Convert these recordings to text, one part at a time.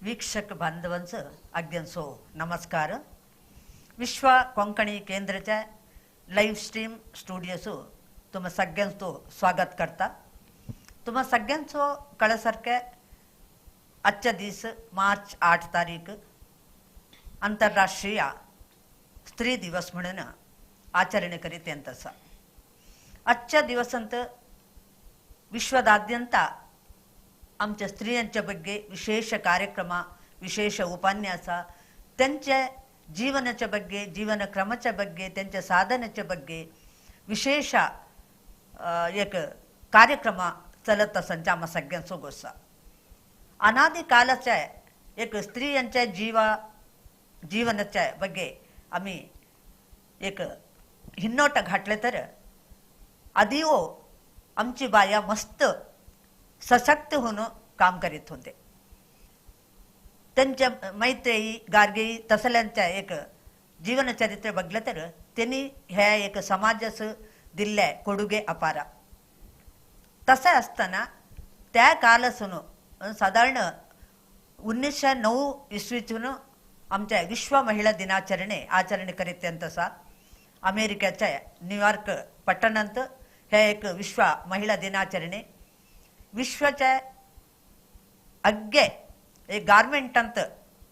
ವೀಕ್ಷಕ बांधवांचं अगद्यांसो नमस्कार. विश्व कोंकणी केंद्राच्या लाईव्ह स्ट्रीम स्टुडिओसो तुम्हा सगळ्यांचो स्वागत करता. तुम्हा सगळ्यांचो कळसारखे आजच्या दिवस मार्च 8 तारीख आंतरराष्ट्रीय स्त्री दिवस म्हणून आचರಣೆ करीत येतसा. आजच्या दिवसांत विश्वदाद्यंत आमच्या स्त्रियांच्या ಬಗ್ಗೆ विशेष कार्यक्रम विशेष उपन्यास त्यांच्या जीवनाच्या ಬಗ್ಗೆ जीवन क्रमाच्या ಬಗ್ಗೆ त्यांच्या साधनाच्या ಬಗ್ಗೆ विशेष एक कार्यक्रम चलत असंच्या आम्हा सगळ्यांचो गोसा. अनादी कालाच्या एक स्त्रियांच्या जीवनाच्या ಬಗ್ಗೆ आम्ही एक हिन्नोट घातले तर आदिओ आमची बाया मस्त सशक्त होऊन काम करीत होते. त्यांच्या मैत्रेयी गार्गेयी तसल्यांच्या एक जीवनचरित्र बघलं तर त्यांनी ह्या एक समाजास दिल्या कोडुगे अपार. तसं असताना त्या कालसून साधारण 1909 इसवीतून आमच्या विश्व महिला दिनाचರಣೆ आचರಣೆ करीत तसा अमेरिकेच्या न्यूयॉर्क पట్టणांत ह्या एक विश्व महिला दिनाचರಣೆ विश्वाच्या अग्गे एक गारमेंटांत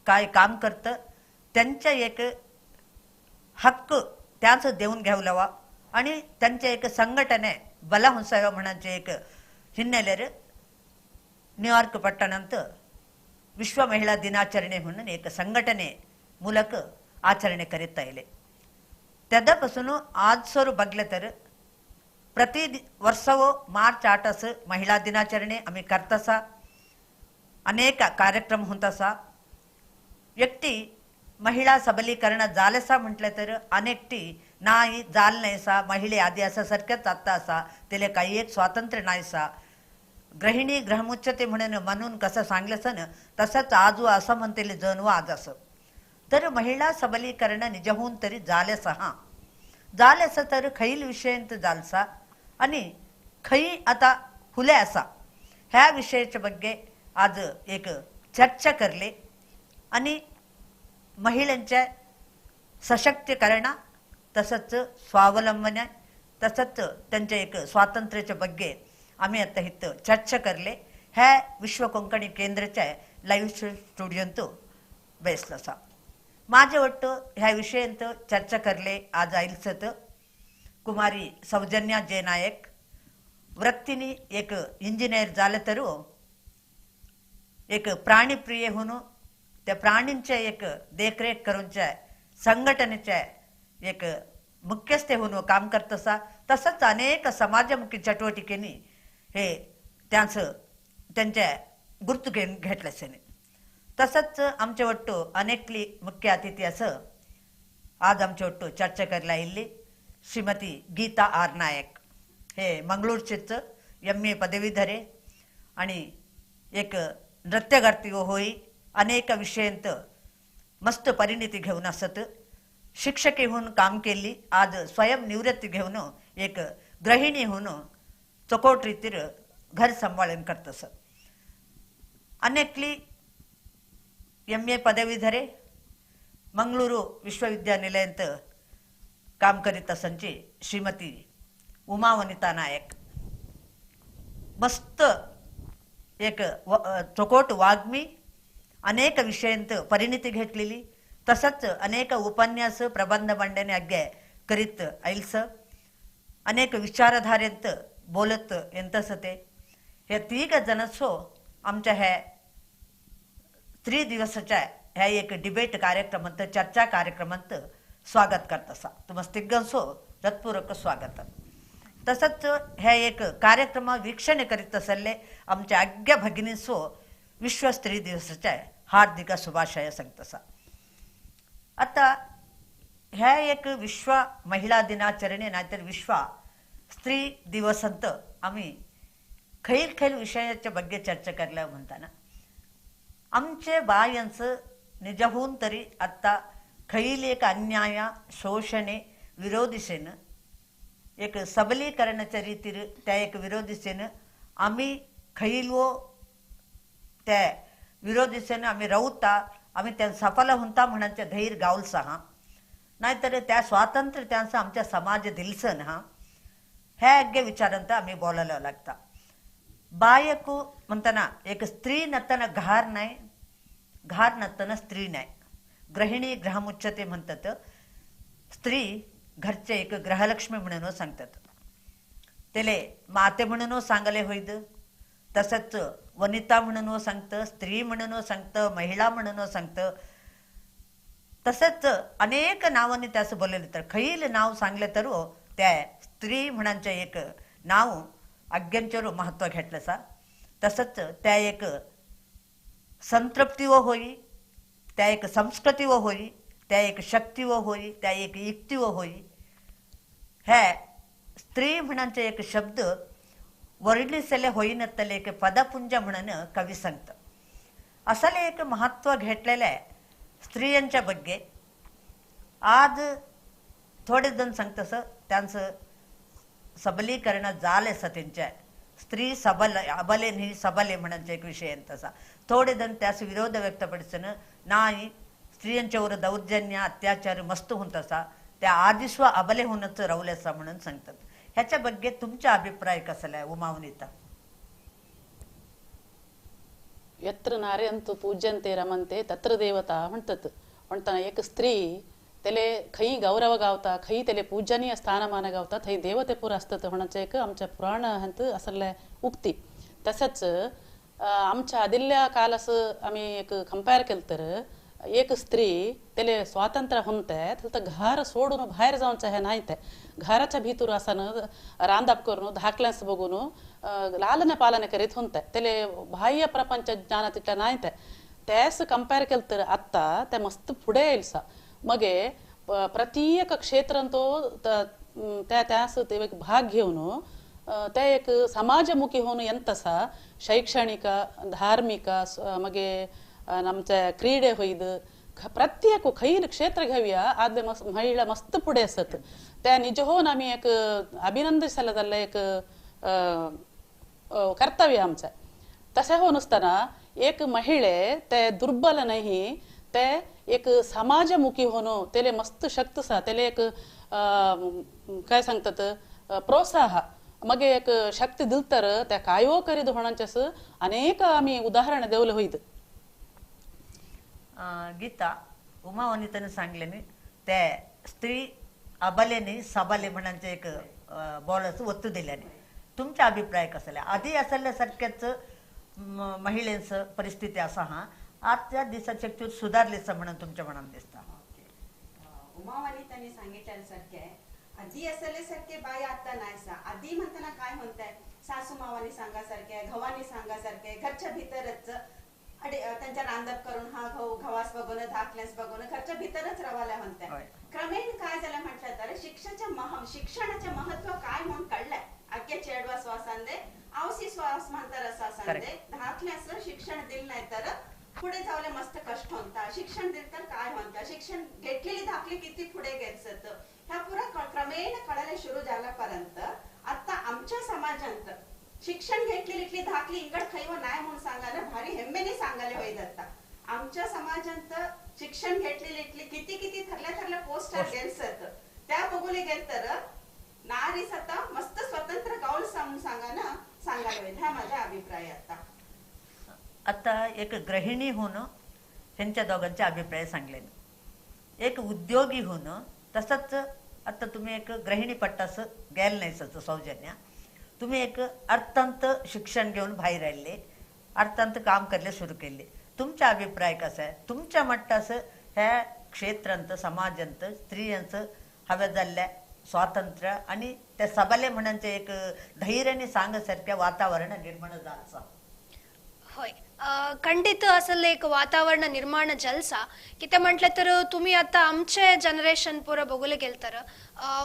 काय काम करतं त्यांच्या एक हक्क त्याच देऊन घ्यावलावा आणि त्यांच्या एक संघटने बला ಹೊಂಸಾವ म्हणाचे एक ಹಿನ್ನೆಲೆर न्यूयॉर्क पట్టणांत विश्व महिला दिनाचರಣೆ म्हणून एक संघटने ಮೂಲಕ आचರಣೆ करीत आले. त्यापासून आज सर बघले तर प्रति वर्षवो मार्च 8 महिला दिनाचರಣೆ आम्ही करतसा. अनेक कार्यक्रम होतसा. एकटी महिला सबलीकरण झालेसा म्हटलं तर अनेकटी नाही जाल नाहीसा महिला आधी असं सारख्याच आता असा त्याला काही एक स्वातंत्र्य नाहीसा. गृहिणी ग्रहमुच्चते म्हणून कसं सांगलंसन तसंच आजू असं म्हणतेले जनवा आज असं तर महिला सबलीकरण निजहून तरी झालेसा. झालेसा तर खैल विषयंत झालसा आणि खई आता फुले असा ह्या विषयाच्या ಬಗ್ಗೆ आज एक चर्चा करले आणि महिलांच्या सशक्तीकरण तसंच स्वावलंबन तसंच त्यांच्या एक स्वातंत्र्याच्या ಬಗ್ಗೆ आम्ही आता इथं चर्चा करले. ह्या विश्व कोंकणी केंद्राच्या लाईव्ह स्टुडिओंत बेसलसा माझे वाटतं ह्या विषयांत चर्चा करले आज आईलसत कुमारी सौजन्या जे नायक वृत्तीनी एक इंजिनियर झालं तर एक प्राणीप्रिय होऊन त्या प्राणींच्या एक देखरेख करूनच्या संघटनेच्या एक मुख्यस्थे होऊन काम करतसा. तसंच अनेक समाजमुखी चटवटिकेनी हे त्यांच्या गुर्तू घेतल्याने तसंच आमच्या वाटतं अनेकली मुख्य अतिथी असं आज आमच्या वाटतं चर्चा करायला येईल. श्रीमती गीता आर नायक हे मंगळूरचेच MA पदवीधरे आणि एक नृत्यगार्ती होई अनेक विषयांत मस्त परिणिती घेऊन असत. शिक्षकी होऊन काम केली. आज स्वयंनिवृत्ती घेऊन एक गृहिणी होऊन चकोट रीतीर घर सांभाळून करतस. अनेकली MA पदवीधरे मंगळूरू विश्वविद्यानिलयांत काम करीत असंची श्रीमती उमा वनिता नायक मस्त एक चोकोट वाग्मी अनेक विषयांत परिणिती घेतलेली तसंच अनेक उपन्यास प्रबंध मांडणे अग्गे करीत ऐलस. अनेक विचारधारेंत बोलत येतस ते हे तीग जनसो आमच्या ह्या स्त्री दिवसाच्या ह्या एक डिबेट कार्यक्रमांत चर्चा कार्यक्रमांत स्वागत करतसा. तुम्हाला तिघांचो हृदयपूर्वक स्वागत. तसंच ह्या एक कार्यक्रम वीक्षणे करीत असले आमच्या अग्ग्या भगिनींसो विश्व स्त्री दिवसाच्या हार्दिक शुभाशय सांगतसा. आता ह्या एक विश्व महिला दिनाचರಣೆ नाहीतर विश्व स्त्री दिवसांत आम्ही खैल विषयाच्या ಬಗ್ಗೆ चर्चा करल्या म्हणताना आमचे बायांचं निजहून तरी आता खैल एक अन्याय शोषणे विरोधीसेन एक सबलीकरणाच्या रीतीर त्या एक विरोधीसेन आम्ही खैलवो त्या विरोधीसेन आम्ही रावता आम्ही त्या सफल हुंता म्हणचे धैर्य गावलसा हा नाहीतर त्या स्वातंत्र्य त्यांचं आमच्या समाज दिलसन हा ह्या अग्गे विचारांत आम्ही बोलायला लागता बायको म्हणताना एक स्त्री नतना घार नाही घार नतना स्त्री नाही गृहिणी ग्रहमुच्चते म्हणतात स्त्री घरचे एक ग्रहलक्ष्मी म्हणून सांगतात तेले माते म्हणून सांगले होईद तसंच वनिता म्हणून सांगतं स्त्री म्हणून सांगतं महिला म्हणून सांगतं तसंच अनेक नावांनी त्यास बोलले तर खैल नाव सांगले तर त्या स्त्री म्हणांचे एक नाव आज्ञांचेर महत्व घेतलं सा तसंच त्या एक संतृप्ती व होई त्या एक संस्कृती व होई त्या एक शक्ती व होई त्या एक युक्ती व होई हे स्त्री म्हणांचे एक शब्द वर्णिसले होईनतले एक पदपुंज म्हणून कवी सांगतं असले एक महत्व घेतलेल्या स्त्रियांच्या बग्गे आज थोडे जण सांगतस त्यांचं सबलीकरण झाले स त्यांच्या स्त्री सबल अबले नाही सबले म्हणांचे एक विषय तसा थोडे जण त्यास विरोध व्यक्तपडिसन नाही स्त्रियांच्यावर दौर्जन्य अत्याचार मस्त होतसा त्या आदिस्व अबले होणच रवलेसा म्हणून सांगतात ह्याच्या बग्गे तुमचा अभिप्राय कसला आहे उमावनीता यत्र नार्यंतु पूज्यंते रमंते तत्र देवता म्हणतात म्हणताना एक स्त्री त्याले खई गौरव गावता खई त्याले पूजनीय स्थानमान गावता थई देवते पुर असतात म्हणाचं एक आमच्या पुराण हंत असले उक्ती तसंच आमच्या आदिल्ल्या कालास आम्ही एक कंपेअर केलं तर एक स्त्री त्याले स्वातंत्र्य होते तर घर सोडून बाहेर जाऊनचं हे नाही ते घराच्या भीतूर असं रांदाप करून धाकल्यास बघून लालने पालने करीत होते त्याले बाह्य प्रपंच ज्ञान तिथल्या नाही ते त्यास कंपेअर केलं तर आत्ता त्या मस्त पुढे येईल सा मगे प्रत्येक क्षेत्रात तो त्यास ते एक भाग घेऊन त्या एक समाजमुखी होऊन ಎಂತसा ಶೈಕ್ಷಣಿಕ ಧಾರ್ಮಿಕ मगे नमच्या क्रीडे होईद प्रत्येक खैर क्षेत्र घेऊया आदले महिला मस्त पुढे असत त्या निज होऊन आम्ही एक अभिनंदिसायला झालं एक कर्तव्य आमचं तसे होऊन असताना एक महिळे ते दुर्बल नाही ते एक समाजमुखी होणं त्याला मस्त शक्त सा त्याला एक काय सांगतात प्रोत्साह मग एक शक्ती दिल तर त्या कायो करीत होण्याच्यास अनेक आम्ही उदाहरण देवलं होईत गीता उमावनीताने सांगल्याने त्या स्त्री अबलेने सबले म्हणांचे एक बॉलच वस्तू दिल्याने तुमचा अभिप्राय कसला आधी असल्यासारख्याच महिलांचं परिस्थिती असा हा आजच्या दिवसाच्या शक्तीवर सुधारलेच म्हणून तुमच्या मनात दिसता उमावनीताने सांगितल्यासारखे आधी असल्यासारखे बाई आता नाही सा आधी म्हणताना काय म्हणताय सासू मावानी सांगासारखे गव्हानी सांगासारखे घरच्या भीतरच त्यांच्या रांदप करून हा गव्हास बघून धाकल्यास बघून घरच्या भीतरच रवायला म्हणताय क्रमेण काय झालं म्हटलं तर शिक्षणाचे महत्व काय म्हणून कळलंय अग्गे चेडवा श्वासांदे आवसी श्वास म्हणतात असा सांगते धाकल्यास शिक्षण दिलं नाही तर पुढे जावले मस्त कष्ट होता शिक्षण दिलं तर काय म्हणता शिक्षण घेतलेली धाकली किती पुढे घेत ह्या पुरा क्रमेण कळायला सुरू झाल्यापर्यंत आता आमच्या समाजात शिक्षण घेतलेली धाकली इंगड खैव नाही म्हणून सांगायला भारी हेम्मेने सांगायला होईल आता आमच्या समाजात शिक्षण घेतलेली किती किती थरल्या पोस्ट गेलसत त्या बघूले गेल तर नारी सता मस्त स्वतंत्र गाऊल सांगायला होईल हा माझा अभिप्राय आता एक गृहिणी होणं ह्यांच्या दोघांचे अभिप्राय सांगले एक उद्योगी होणं तसंच आता तुम्ही एक गृहिणी पट्टास गेल नाही सच सौजन्य तुम्ही एक अर्थांत शिक्षण घेऊन बाहेर राहिले अर्थांत काम करले सुरू केले तुमचा अभिप्राय कसा आहे तुमच्या मट्टास ह्या क्षेत्रांत समाजांत स्त्रियांचं हव्या झाल्या स्वातंत्र्य आणि त्या सबले म्हणांचे एक धैर्याने सांगसारख्या वातावरण निर्माण झालं होय खंडित असले एक वातावरण निर्माण जलसा किती म्हटलं तर तुम्ही आता आमचे जनरेशन पुरं बघूले गेल तर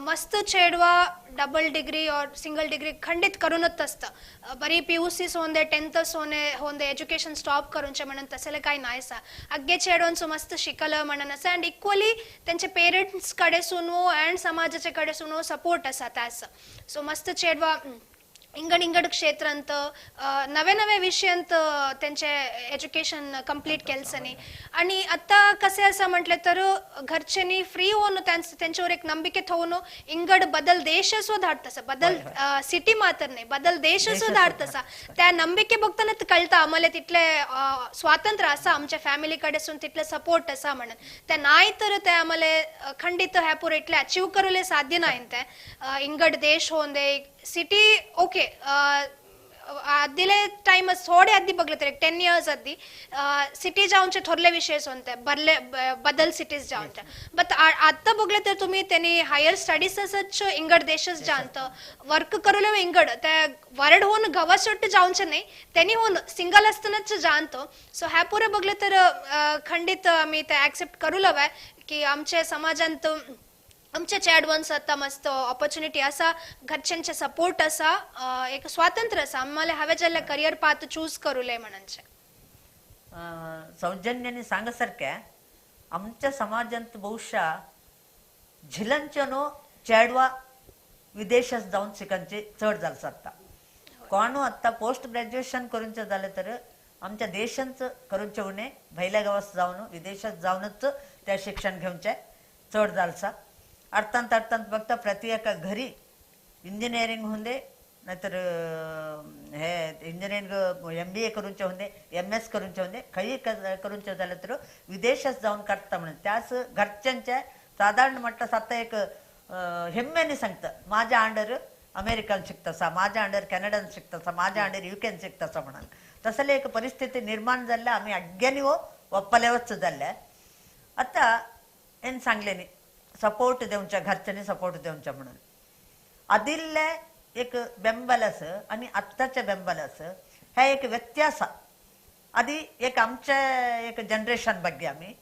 मस्त चेडवा डबल डिग्री और सिंगल डिग्री खंडित करूनच असतं बरी PUCs होंदे 10th होंदे एज्युकेशन स्टॉप करूनचे म्हणून तसले काही नाही सा अग्गे चेडवांचं मस्त शिकलं म्हणून असं अँड इक्वली त्यांचे पेरेंट्स कडे सुनो अँड समाजाचे कडे सुनो सपोर्ट असा त्यास सो मस्त चेडवा इंगड क्षेत्रांत नवे नवे विषयांत त्यांचे एज्युकेशन कंप्लीट केल्सनी आणि आता कसे असं म्हटलं तर घरच्यांनी फ्री होऊन त्यांच्यावर एक नंबिके ठेवून इंगड बदल देश धाडतसा बदल सिटी मात्र नाही बदल देश धाडतसा त्या नंबिके बघताना कळतं आम्हाला तिथले स्वातंत्र्य असं आमच्या फॅमिलीकडे असून तिथलं सपोर्ट असा म्हणून त्या नाही तर ते आम्हाला खंडित ह्या पुरे इथले अचीव करूले साध्य नाही ते इंगड देश होऊन दे सिटी ओके आदीले टाइम थोडे आधी बघले तर 10 इयर्स आधी सिटी जाऊनचे थोरले विषयच होते बदल सिटीज जाऊनच्या बट आता बघले तर तुम्ही त्यांनी हायर स्टडीजच इंगड देशच जाणत वर्क करूले इंगड त्या वरड होऊन गवासोट जाऊनचे नाही त्यांनी होऊन सिंगल असतानाच जाणतो सो ह्या पुरे बघले तर खंडित आम्ही ते ऍक्सेप्ट करू लवाय की आमच्या समाजात आमचे ॲडव्हान्स आता मस्त ऑपॉर्च्युनिटी असा घरच्यांचे सपोर्ट असा एक स्वातंत्र्य असा आम्हाला हवे जाल्ले करियर पाथ चूज करूले म्हणचे सौजन्याने सांगसारख्या आमच्या समाजात बहुशा झिलंचनो चेडवा विदेशात जाऊन शिकंचे चढ जाल सकता कोण आता पोस्ट ग्रॅज्युएशन करूनचे झाले तर आमच्या देशांचं करूनचे उणे भैल्या गावात जाऊन विदेशात जाऊनच त्या शिक्षण घेऊनचे चढ जालसा अर्थांत अर्थांत बघता प्रति एका घरी इंजिनिअरिंग होऊन नाहीतर हे इंजिनिअरिंग MBA करूनचे होते MS करूनचे होते काही करूनचे झालं तर विदेशात जाऊन करता म्हणून त्याच घरच्यांच्या साधारण म्हटलं आता एक हेम्मेने सांगतं माझ्या अंडर अमेरिकन शिकतसा माझ्या अंडर कॅनडान शिकतसा माझ्या अंडर UK शिकतसा म्हणून तसले एक परिस्थिती निर्माण झाल्या आम्ही अज्ञानी ಒಪ್ಪಲೇವತ್ತು झाल्या आता ಏನ್ सांगलेनी सपोर्ट देऊनच्या घरच्यांनी सपोर्ट देऊनच्या म्हणून आदिल्ले एक बेंबलस आणि आत्ताच्या बेंबलस हे एक व्यत्यास आधी एक आमच्या एक जनरेशन ಬಗ್ಗೆ आम्ही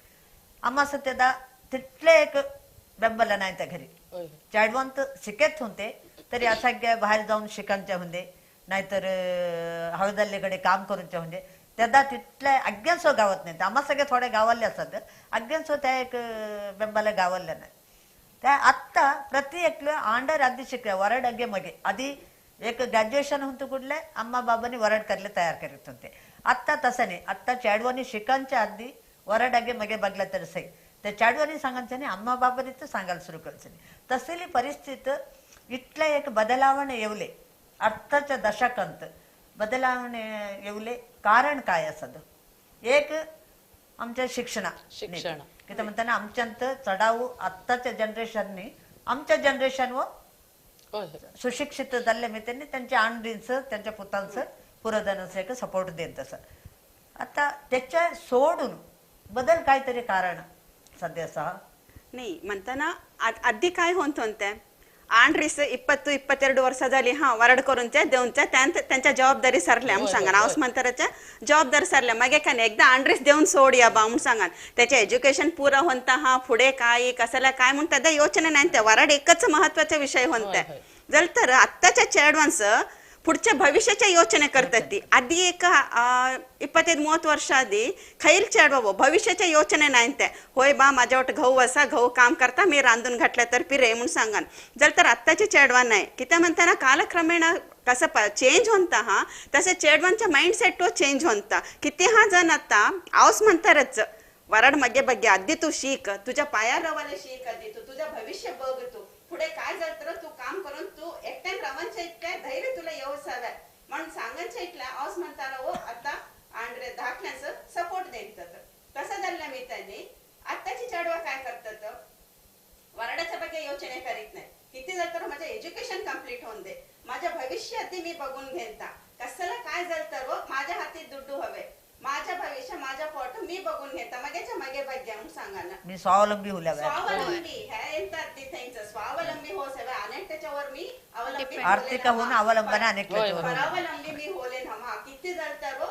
आम्हा सत्यदा तिथले एक बेंबल नाही त्या घरी ॲडव्हान्स शिकत होते तरी असाग्या बाहेर जाऊन शिकांच्या होते नाहीतर हळदल्लीकडे काम करूनच्या होते त्यादा तिथल्या अज्ञानसो गावात नाही आम्हा सगळे थोड्या गावाले असतात अज्ञानसो त्या एक बेंबाला गावाल्या नाही त्या आत्ता प्रति एकलं आंडर आधी शिकल्या वरड अगे मगे आधी एक ग्रॅज्युएशन होतं कुठले अम्मा बाबांनी वरड करले तयार करीत होते आत्ता तसं नाही आत्ता चॅडवानी शिकांच्या आधी वरड अगे मगे बघला तर सही त्या चॅडवानी सांगायचं नाही अम्मा बाबांनी तर सांगायला सुरू करायचं नाही तसली परिस्थिती इथल्या एक बदलावणे येवले आत्ताच्या दशकांत बदलावणे येवले कारण काय असत एक आमच्या शिक्षण किती म्हणताना आमच्यात चढाव आत्ताच्या जनरेशननी आमच्या जनरेशन व सुशिक्षित झाले मी त्यांनी त्यांच्या आणडींचं त्यांच्या पुतांचं पुरोधनाचं एक सपोर्ट देत तसं आता त्याच्या सोडून बदल काहीतरी कारण सध्या सहा नाही म्हणताना आधी काय होत होते आंड्रीस 20-22 वर्ष झाली हा वरड करूनच्या देऊनच्या त्यांच्या जबाबदारी सरल्या म्हणून सांगा हाऊस मंत्राच्या जबाबदारी सरल्या मग एकाने एकदा आंड्रीस देऊन सोडया बा म्हणून सांगा त्याचे एज्युकेशन पुरा होता हा पुढे काय कसला काय म्हणून त्याचा योचना नाही त्या वरड एकच महत्वाचा विषय होता जर तर आत्ताच्या ॲडव्हान्स पुढच्या भविष्याच्या योचने करतात ती आधी एक 25-30 वर्ष आधी खैल चढवावं भविष्याच्या योचने नाही त्या होय बा माझ्यावर गहू असा गहू काम करता मी रांधून घातल्या तर पिरे म्हणून सांगान जर तर आत्ताची चेडवान नाही की त्या म्हणताना कालक्रमेण कसं चेंज होता हा तसे चेडवांच्या माइंडसेट तो चेंज होता किती हा जण आता आऊस म्हणतारच वरड मगे बग्गे आधी तू शिक तुझ्या पायावर रवाले शिक आधी तू तुझं भविष्य बघ तू पुढे काय झालं तर तू काम करून तू एकट्यान रवांच्या इतक्या धैर्य तुला येऊच हव्या म्हणून सांगायच्या इथल्या आऊस म्हणताना हो आता आंड्रे दाखल्याचं सपोर्ट देतात तसं झालं मी त्यांनी आत्ताची चढवा काय करतात वरडाच्या ಬಗ್ಗೆ योचने करीत नाही किती झालं तर माझं एज्युकेशन कंप्लीट होऊन दे माझ्या भविष्य आधी मी बघून घेता कसला काय झालं तर माझ्या हाती दुड्डू हवे माझ्या भविष्य माझ्या पोट मी बघून घेता मगेच्या मगे बघ्या म्हणून सांगा ना मी स्वावलंबी होल्या स्वावलंबी हे येतात तिथेच स्वावलंबी हो सगळं अनेक त्याच्यावर मी अवलंबी आर्थिक होऊन अवलंबन अनेक स्वावलंबी मी होले ना किती झालं तर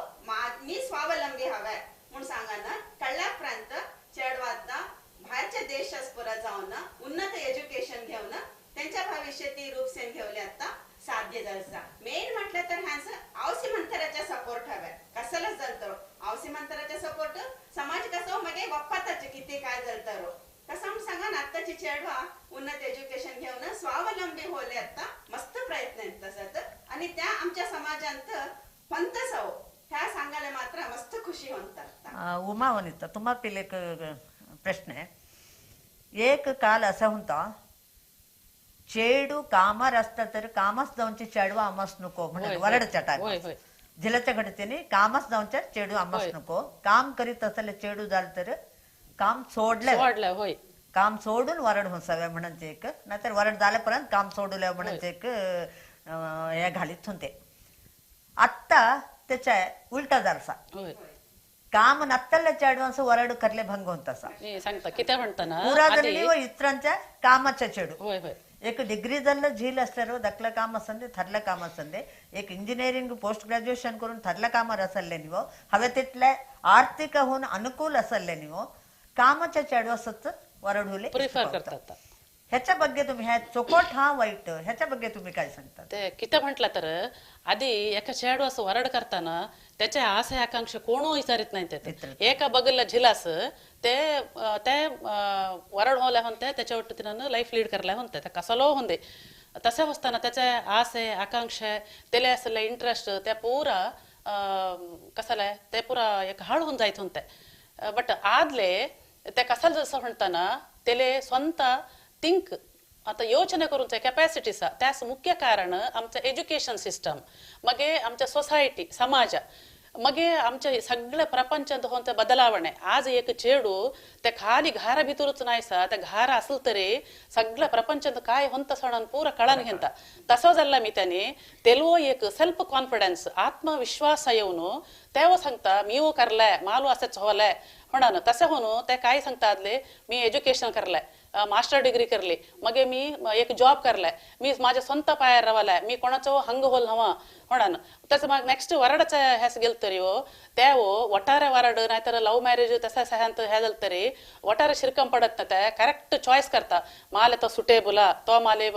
मी स्वावलंबी हवाय म्हणून सांगा ना कळ्या प्रांत चढवातना बाहेरच्या देशात पुरा जाऊन उन्नत एज्युकेशन घेऊन त्यांच्या भविष्याती रूपसेन घेवले आता साध्य झालं मेन म्हटलं तर ह्यांचं आवसी मंत्राच्या सपोर्ट हव्या कसलाच झालं आवसी मंत्राच्या सपोर्ट समाज कसं मग वप्पाताचे किती काय झालं कसं म्हणून सांगा ना आत्ताची चेडवा उन्नत एज्युकेशन घेऊन स्वावलंबी होले आता मस्त प्रयत्न आहेत तसं आणि त्या आमच्या समाजांत पंत सव ह्या सांगायला मात्र मस्त खुशी होतात. उमा वनिता तुम्हा पिले एक प्रश्न आहे. एक काल असा होता, चेडू कामार असता तर कामच जाऊनची चेडवा आमस नको म्हणजे वरडच्या होय टाइम होय जिल्ह्याच्या घडतेने कामच जाऊनच्या चेडू आमस नको. काम करीत असले चेडू झालं तर काम सोडलं वाढलं होय काम सोडून वरड होसाव्या म्हणजे एक, नाहीतर वरड झाल्यापर्यंत काम सोडूल्या म्हणजे एक हे घालीत होते. आत्ता त्याच्या उलटा जारसा होय काम नत्तल्या चेडवांस वरड करले भंग होत असा मी सांगता किती म्हणताना पुरा आधी जल्ली व इतरांच्या कामाच्या चेडू होय होय एक डिग्री जल्लं झील असल्यावर दखलं काम असंदे थरलं काम असंदे एक इंजिनिअरिंग पोस्ट ग्रॅज्युएशन करून थरलं कामार असले निवो हवे तिथले आर्थिक होऊन अनुकूल असले निवो कामाच्या चेडवासच वरड होले प्रिफर करतात. ह्याच्या ಬಗ್ಗೆ तुम्ही ह्या चोकोट हा वाईट ह्याच्या ಬಗ್ಗೆ तुम्ही काय सांगता? ते किती म्हटलं तर आधी एका चेडू असं वरड करताना त्याच्या आशय आकांक्षा कोणो विचारित नाही ते एका बगलला झिलास ते ते वरड होला होते त्याच्यावर तिनं लाईफ लीड करला होते त्या कसलो होते तसं असताना त्याच्या आशय आकांक्षा त्याला असले इंटरेस्ट त्या पुरा कसला ते पुरा एक हाळ होऊन जायत होते. बट आदले ते कसाल जसं म्हणताना त्याले स्ವಂತ थिंक आता योचना करूनचा कॅपॅसिटीचा त्यास मुख्य कारण आमचं एज्युकेशन सिस्टम मगे आमच्या सोसायटी समाज मगे आमच्या सगळ्या प्रपंचात होऊन बदलावणे. आज एक चेडू त्या खाली घारा भितरूच नाहीसा त्या घारा असल तरी सगळ्या प्रपंचात काय होत सण पूरा कळण घेता तसं झाला मी त्याने तेलवो एक सेल्फ कॉन्फिडन्स आत्मविश्वास येऊन तेव्हा सांगता मी करलाय मालू असंच होलाय म्हणा तसं होणं ते काय सांगता आदले मी एज्युकेशन करलाय मास्टर डिग्री करली मगे मी एक जॉब करलाय मी माझ्या स्वतः पायार रवालाय मी कोणाचो हंग होल हवा म्हणा तसं मग नेक्स्ट वरडचा ह्यास गेल तरी हो त्या वटारे वरड नाहीतर लव्ह मॅरेज तसा सह्यांत ह्या झालं तरी वटारे शिरकम पडत ना त्या करेक्ट चॉईस करता माले तो सुटेबुला तो माले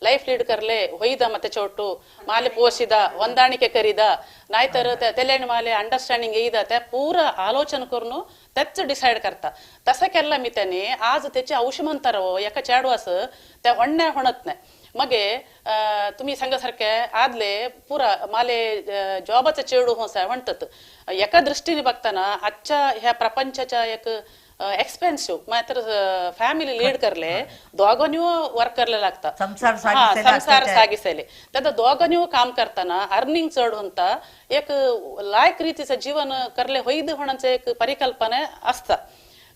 ಲೈಫ್ ಲೀಡ್ ಕರ್ಲೆ ಹೊಯ್ದ ಮತ್ತೆ ಚೋಟು ಮಾಲೆ ಪೋಷಿದ ಹೊಂದಾಣಿಕೆ ಕರೀದ ನಾಯ್ತರ ತೆಲೆण माले अंडरस्टँडिंग येईद त्या पूरा आलोचन करून त्याच डिसाइड करता तसं केला मी त्याने आज त्याचे औष म्हणतार एका चेडवास त्या होण्या होणत नाही मगे तुम्ही सांगासारखे आदले पुरा माले जॉबाचा चेडू होसा म्हणतात एका दृष्टीने बघताना आजच्या ह्या प्रपंचाच्या एक एक्सपेन्सिव्ह मात्र फॅमिली लीड करले दोघांनी वर्क करायला लागतात संसार सागिसेले त्यात दोघांनी काम करताना अर्निंग चढ होता एक लायक रीतीचं जीवन करले होईद होण्याचं एक परिकल्पना असता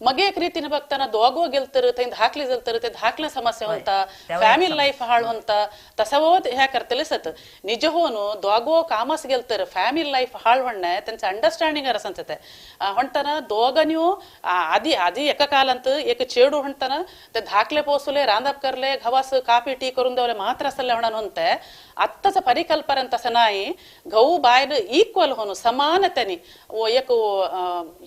मग एक रीतीने बघताना दोघो गेल तर ते धाकले गेल तर ते धाकल्या समस्या होता फॅमिली लाईफ हाळ होता तसा होत ह्या करतले सत निज होऊन दोघो कामास गेल तर फॅमिली लाईफ हाळ होणं त्यांचं अंडरस्टँडिंग असं म्हणताना दोघांनी आधी आधी एका कालांत एक चेडू म्हणताना ते धाकले पोसले रांधप करले गव्हास काफी टी करून देवले मात्र असले होणार होते आत्ताच परिकल्पना तसं नाही गहू बायन इक्वल होणं समानतेने एक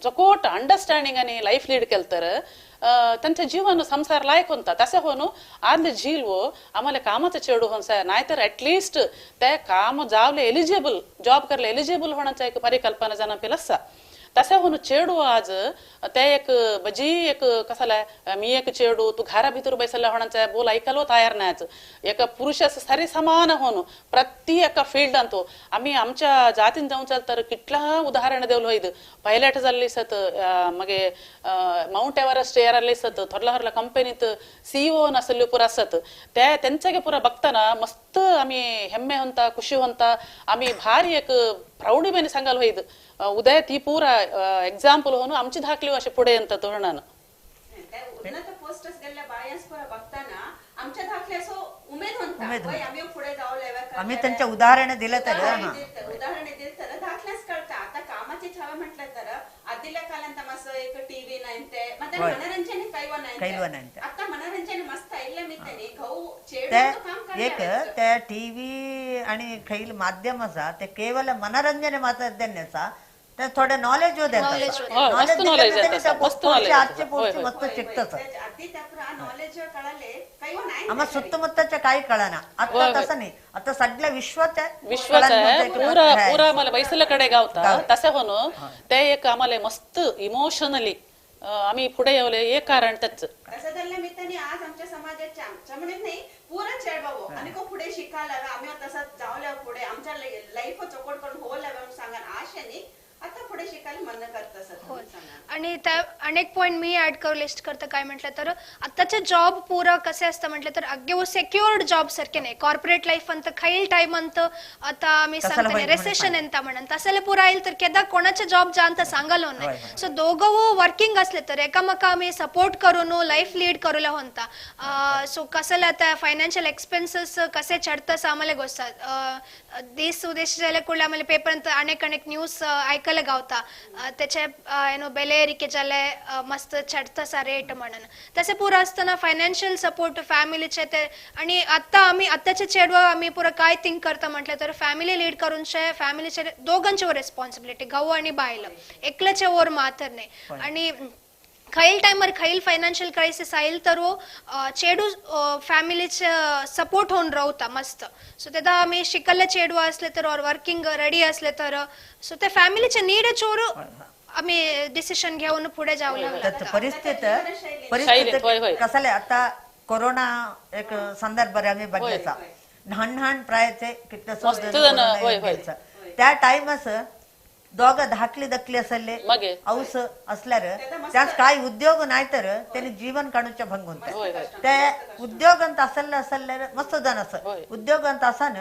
जकोट अंडरस्टँडिंग आणि लाईफ लीड केलं तर त्यांचं जीवन संसार लायक होता तसं होणं आदले झील व आम्हाला कामाचं चेडू होणसा नाहीतर ऍटलिस्ट त्या काम जावले एलिजिबल जॉब करले एलिजिबल होण्याचा एक परिकल्पना जण पेलसा तसं होणं चेडू आज त्या एक बजी एक कसाला मी एक चेडू तू घरा भितर बैसला होण्याचा बोल ऐकायला तयार नाही एक पुरुषास सारी समान होणं प्रत्येक फील्ड आणतो आम्ही आमच्या जातीन जाऊन चाल तर किटला उदाहरण देवलं होईद पायलट झाली सत मगे माउंट एव्हरेस्ट एअरले सत थोरला हरला कंपनीत सीईओ नसले पुरा असत त्या त्यांच्या पुरा बघताना मस्त आम्ही हेम्मे होता खुशी होता आम्ही भारी एक प्रौढीमेने सांगायला होईद उदय ती पुरा एक्झाम्पल होऊन आमची धाकली असे पुढे येतात धोरणानं उन्नत पोस्टस गेल्या बायांस पुरा बघताना आमच्या धाकले असो उमेद होता आम्ही पुढे जाऊ लेवा आम्ही त्यांच्या उदाहरण दिलं तर उदाहरण दिलं तर धाकल्यास कळता आता कामाची छावा म्हटलं तर आदिल्या कालांत मस्त एक टीव्ही नाही ते ಮತ್ತೆ मनोरंजन ಕೈವ नाही आता मनोरंजन मस्त ಇಲ್ಲ ಮಿತ್ತನೆ गहू चेडू काम एक त्या टीव्ही आणि खैल माध्यम असा ते केवळ मनोरंजन मात्र देण्याचा ते थोडे नॉलेज आजचे पुढची मस्त शिकतच नॉलेज कळाले काही नाही आम्हाला सुತ್ತमुत्तच्या काही कळना आता तसं नाही आता सगळ्या विश्वाच्या पुरा पुरा आम्हाला बैसलाकडे गावता तसं होणं ते एक आम्हाला मस्त इमोशनली आम्ही पुढे येवले एक कारण त्याच असं झालं मित्रांनी आज आमच्या समाजाच्या आमच्या म्हणत नाही पुरं चेडवावो आणि को पुढे शिकायला आम्ही तसं जावल्या पुढे आमच्या लाईफ चोकोट करून होल्या म्हणून सांगा आशेनी आता पुढे शिकायला मन करत असत होय. आणि त्या अनेक पॉइंट मी ऍड करू लिस्ट करता काय म्हटलं तर आताचे जॉब पुरा कसे असतं म्हटलं तर अग्गे वो सेक्युअर्ड जॉब सारखे नाही कॉर्पोरेट लाईफ ಅಂತ खैल टाइम ಅಂತ आता मी कसाला सांगते होईल रेसेशन म्हणे ಅಂತ म्हणन तसले पुरा येईल तर केदा कोणाचे जॉब जा ಅಂತ सांगालो नाही सो दोघं वर्किंग असले तर एकामेका आम्ही सपोर्ट करून लाईफ लीड करूला होता सो कसला आता फायनान्शियल एक्सपेन्सेस कसे चढतस आम्हाला गोष्ट देश विदेश जायला कुठले आम्हाला पेपर ಅಂತ अनेक न्यूज ऐकायला गावता त्याचे ಏನೋ ಬೆಲೆ ಏರಿಕೆ ಜಲೆ मस्त चढतसा रेट म्हणून तसे पुरा असताना फायनान्शियल सपोर्ट फॅमिलीचे ते आणि आता आम्ही आताच्या चेडवा आम्ही पुरा काय थिंक करता म्हटलं तर फॅमिली लीड करून फॅमिलीचे दोघांचे वर रिस्पॉन्सिबिलिटी गाऊ आणि बायला एकल्याच्या वर मात्र नाही आणि खैल टाइमर खैल फायनान्शियल क्राइसिस आईल तर चेडू फॅमिलीचे सपोर्ट होऊन राहता मस्त सो तेदा आम्ही शिकल्ले चेडू असले तर और वर्किंग रेडी असले तर सो ते फॅमिलीचे नीड चोर आम्ही डिसिशन घेऊन पुढे जाऊ लागला परिस्थिती कसले आता कोरोना एक संदर्भ आम्ही बघायचा लहान प्रायाचे किती त्या टाइमस दोघं धाकली दकली असले औस असल्यार त्याच काही उद्योग नाही तर त्यांनी जीवन काढूच्या भंग होता ते उद्योग अंत असल्यार मस्त जण असं उद्योग अंत असान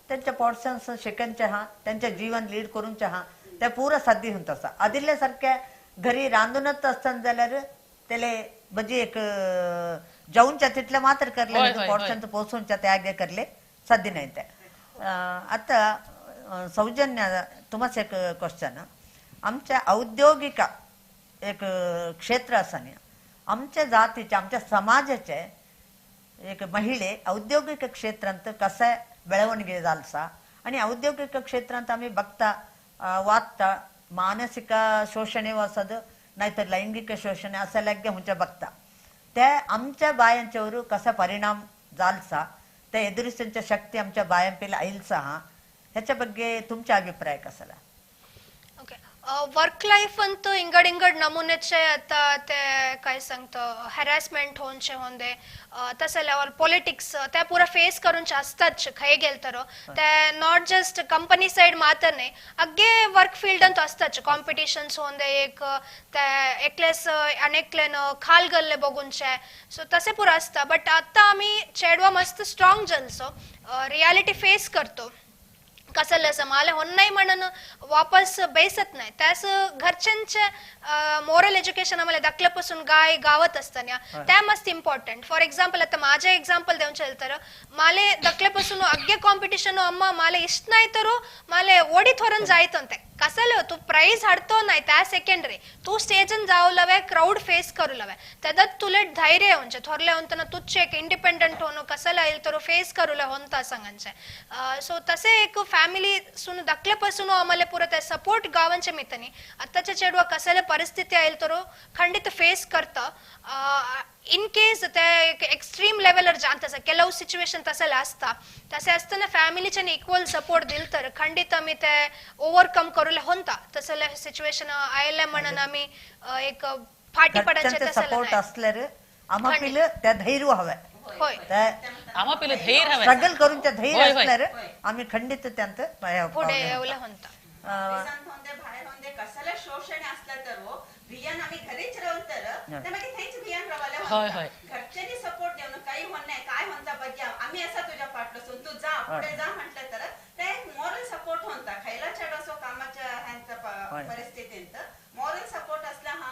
त्यांच्या पोर्शन्स शिकनचे हा त्यांचे जीवन लीड करूनचे हा ते पूरा साध्य होत असा आदिल्ल्या सारख्या घरी रांधूनच असताना जाल्यार त्याले बजी एक जाऊनच्या तिथल्या मात्र करले पोर्शन पोचूनच्या त्याग करले साध्य नाही ते आता सौजन्य तुम्हाच एक क्वेश्चन आमच्या औद्योगिक एक क्षेत्र असणे आमच्या जातीचे आमच्या समाजाचे एक महिळे औद्योगिक क्षेत्रांत कसे ಬೆಳವಣಿಗೆ जालसा आणि औद्योगिक क्षेत्रांत आम्ही बघता वाचता मानसिक शोषणे वसद नाहीतर लैंगिक शोषणे असं लग्गे हुंच्या बघता ते आमच्या बायांच्यावर कसा परिणाम जालसा ते एದುರಿಸಂಚ शक्ती आमच्या बायांपेला आईलसा हा ह्याच्या ಬಗ್ಗೆ तुमचा अभिप्राय कसाला ओके वर्क लाईफ अंत इंगड नमुनेचे आता ते काय सांगतो हॅरॅसमेंट होऊनचे होंदे तसं लेवल पॉलिटिक्स त्या पुरा फेस करून असतात खय गेल तर ते नॉट जस्ट कंपनी साइड मात्र नाही अग्गे वर्क फील्ड अंत असतात कॉम्पिटिशन्स होंदे एक ते एकलेस अनेकलेन खाल गल्ले बघूनचे सो तसे पुरा असता बट आता आम्ही चेडवा मस्त स्ट्रॉंग जलसो रियालिटी फेस करतो कसं असं मला होण नाही म्हणून वापस बेसत नाही त्यास घरच्यांचे मोरल एज्युकेशन आम्हाला दाखल्यापासून गावत असताना त्या मस्त इम्पॉर्टंट फॉर एक्झाम्पल आता माझे एक्झाम्पल देऊन चल तर मला दखल्यापासून अग्गे कॉम्पिटिशन अम्मा मला इष्ट नाही तर मला ओडी थोरन जायत कसं तू प्राइज हाडतो नाही त्या सेकंडरी तू स्टेजन जाऊ लवे क्राऊड फेस करू लवे त्यात तुला धैर्य होऊनचे थोरले होता तुझे एक इंडिपेंडेंट होणं कसं येईल तर फेस करूला होता सांगांचे सो तसे एक फॅमिली सुन दखल्यापासून आम्हाला पुरं त्या सपोर्ट गावांच्या मितनी आताच्या चेडवा कसाला परिस्थिती येईल तर खंडित फेस करता इन केस ते एक्स्ट्रीम लेवलर जाणता ಕೆಲವು सिच्युएशन तसले असता तसे असताना फॅमिलीच्या इक्वल सपोर्ट दिल तर खंडित आम्ही ते ओव्हरकम करूला होता तसले सिच्युएशन आयला म्हणून आम्ही एक फाटी पडायचे सपोर्ट असल्यार आम्हाला त्या धैर्य हवं होय आम्हाला धैर्य हवं स्ट्रगल करून त्या धैर्य असल्यार आम्ही खंडित त्यांत पुढे येऊला होता बाहेर होंदे कसले शोषण असलं तर बियान आम्ही घरीच राहून तर त्यामध्ये थेच बियान रावाले घरच्यांनी सपोर्ट देऊन काही होत नाही काय म्हणता बघ्या आम्ही असा तुझ्या पाठलासून तू जा पुढे जा म्हटलं तर ते मॉरल सपोर्ट होता खैला चढसो कामाच्या ह्यांच्या परिस्थितीत मॉरल सपोर्ट असला हा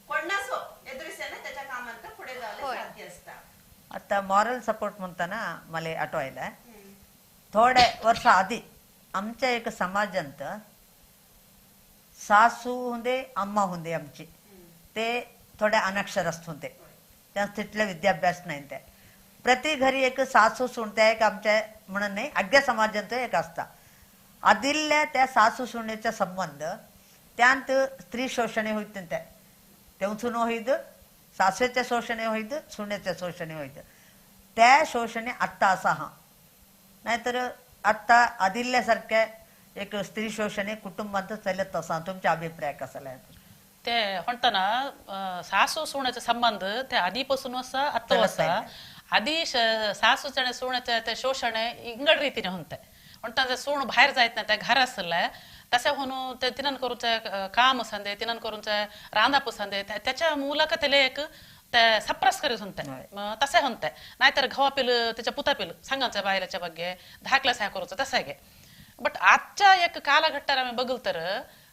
कोणासो एದುರಿಸೇನೆ त्याच्या कामांत पुढे जायला साध्य असता आता मॉरल सपोर्ट म्हणताना मला आठवायला थोडे वर्ष आधी आमच्या एक समाजांत सासू होते अम्मा होते आमची ते थोडे अनक्षरस्थ होते त्या तिथले विद्याभ्यास नाही ते प्रति घरी एक सासू सुणते एक आमच्या म्हणून नाही अग्या समाजांत एक असता आदिल्ल्या त्या सासू सुनेचा संबंध त्यांत स्त्री शोषणे होईत तेवचून होईत सासवेच्या शोषणे होईत सुनेच्या शोषणे होईत त्या शोषणे आत्ता असा हा नाहीतर आत्ता आदिल्ल्यासारख्या एक स्त्री शोषणे कुटुंबात चालत असा तुमचा अभिप्राय कसाला ते म्हणताना सासू सुनेचा संबंध ते आधीपासून असा आता असा आधी सासूचे सूणाचे ते शोषण इंगड रीतीने होते म्हणटा सूण बाहेर जायत ना त्या घर असले तसे होऊन ते तिनन करूचे काम संदे तिनन करूचे रांदाप संदे त्याच्या ಮೂಲಕ त्याला एक ते सप्रेस करीत होते तसे होते नाहीतर घवापिल त्याच्या पुतापिल सांगायचं बायलाच्या बग्गे धाकल्या सह्या करूचं तसं गे बट आजच्या एक कालघट्टार आम्ही बघल तर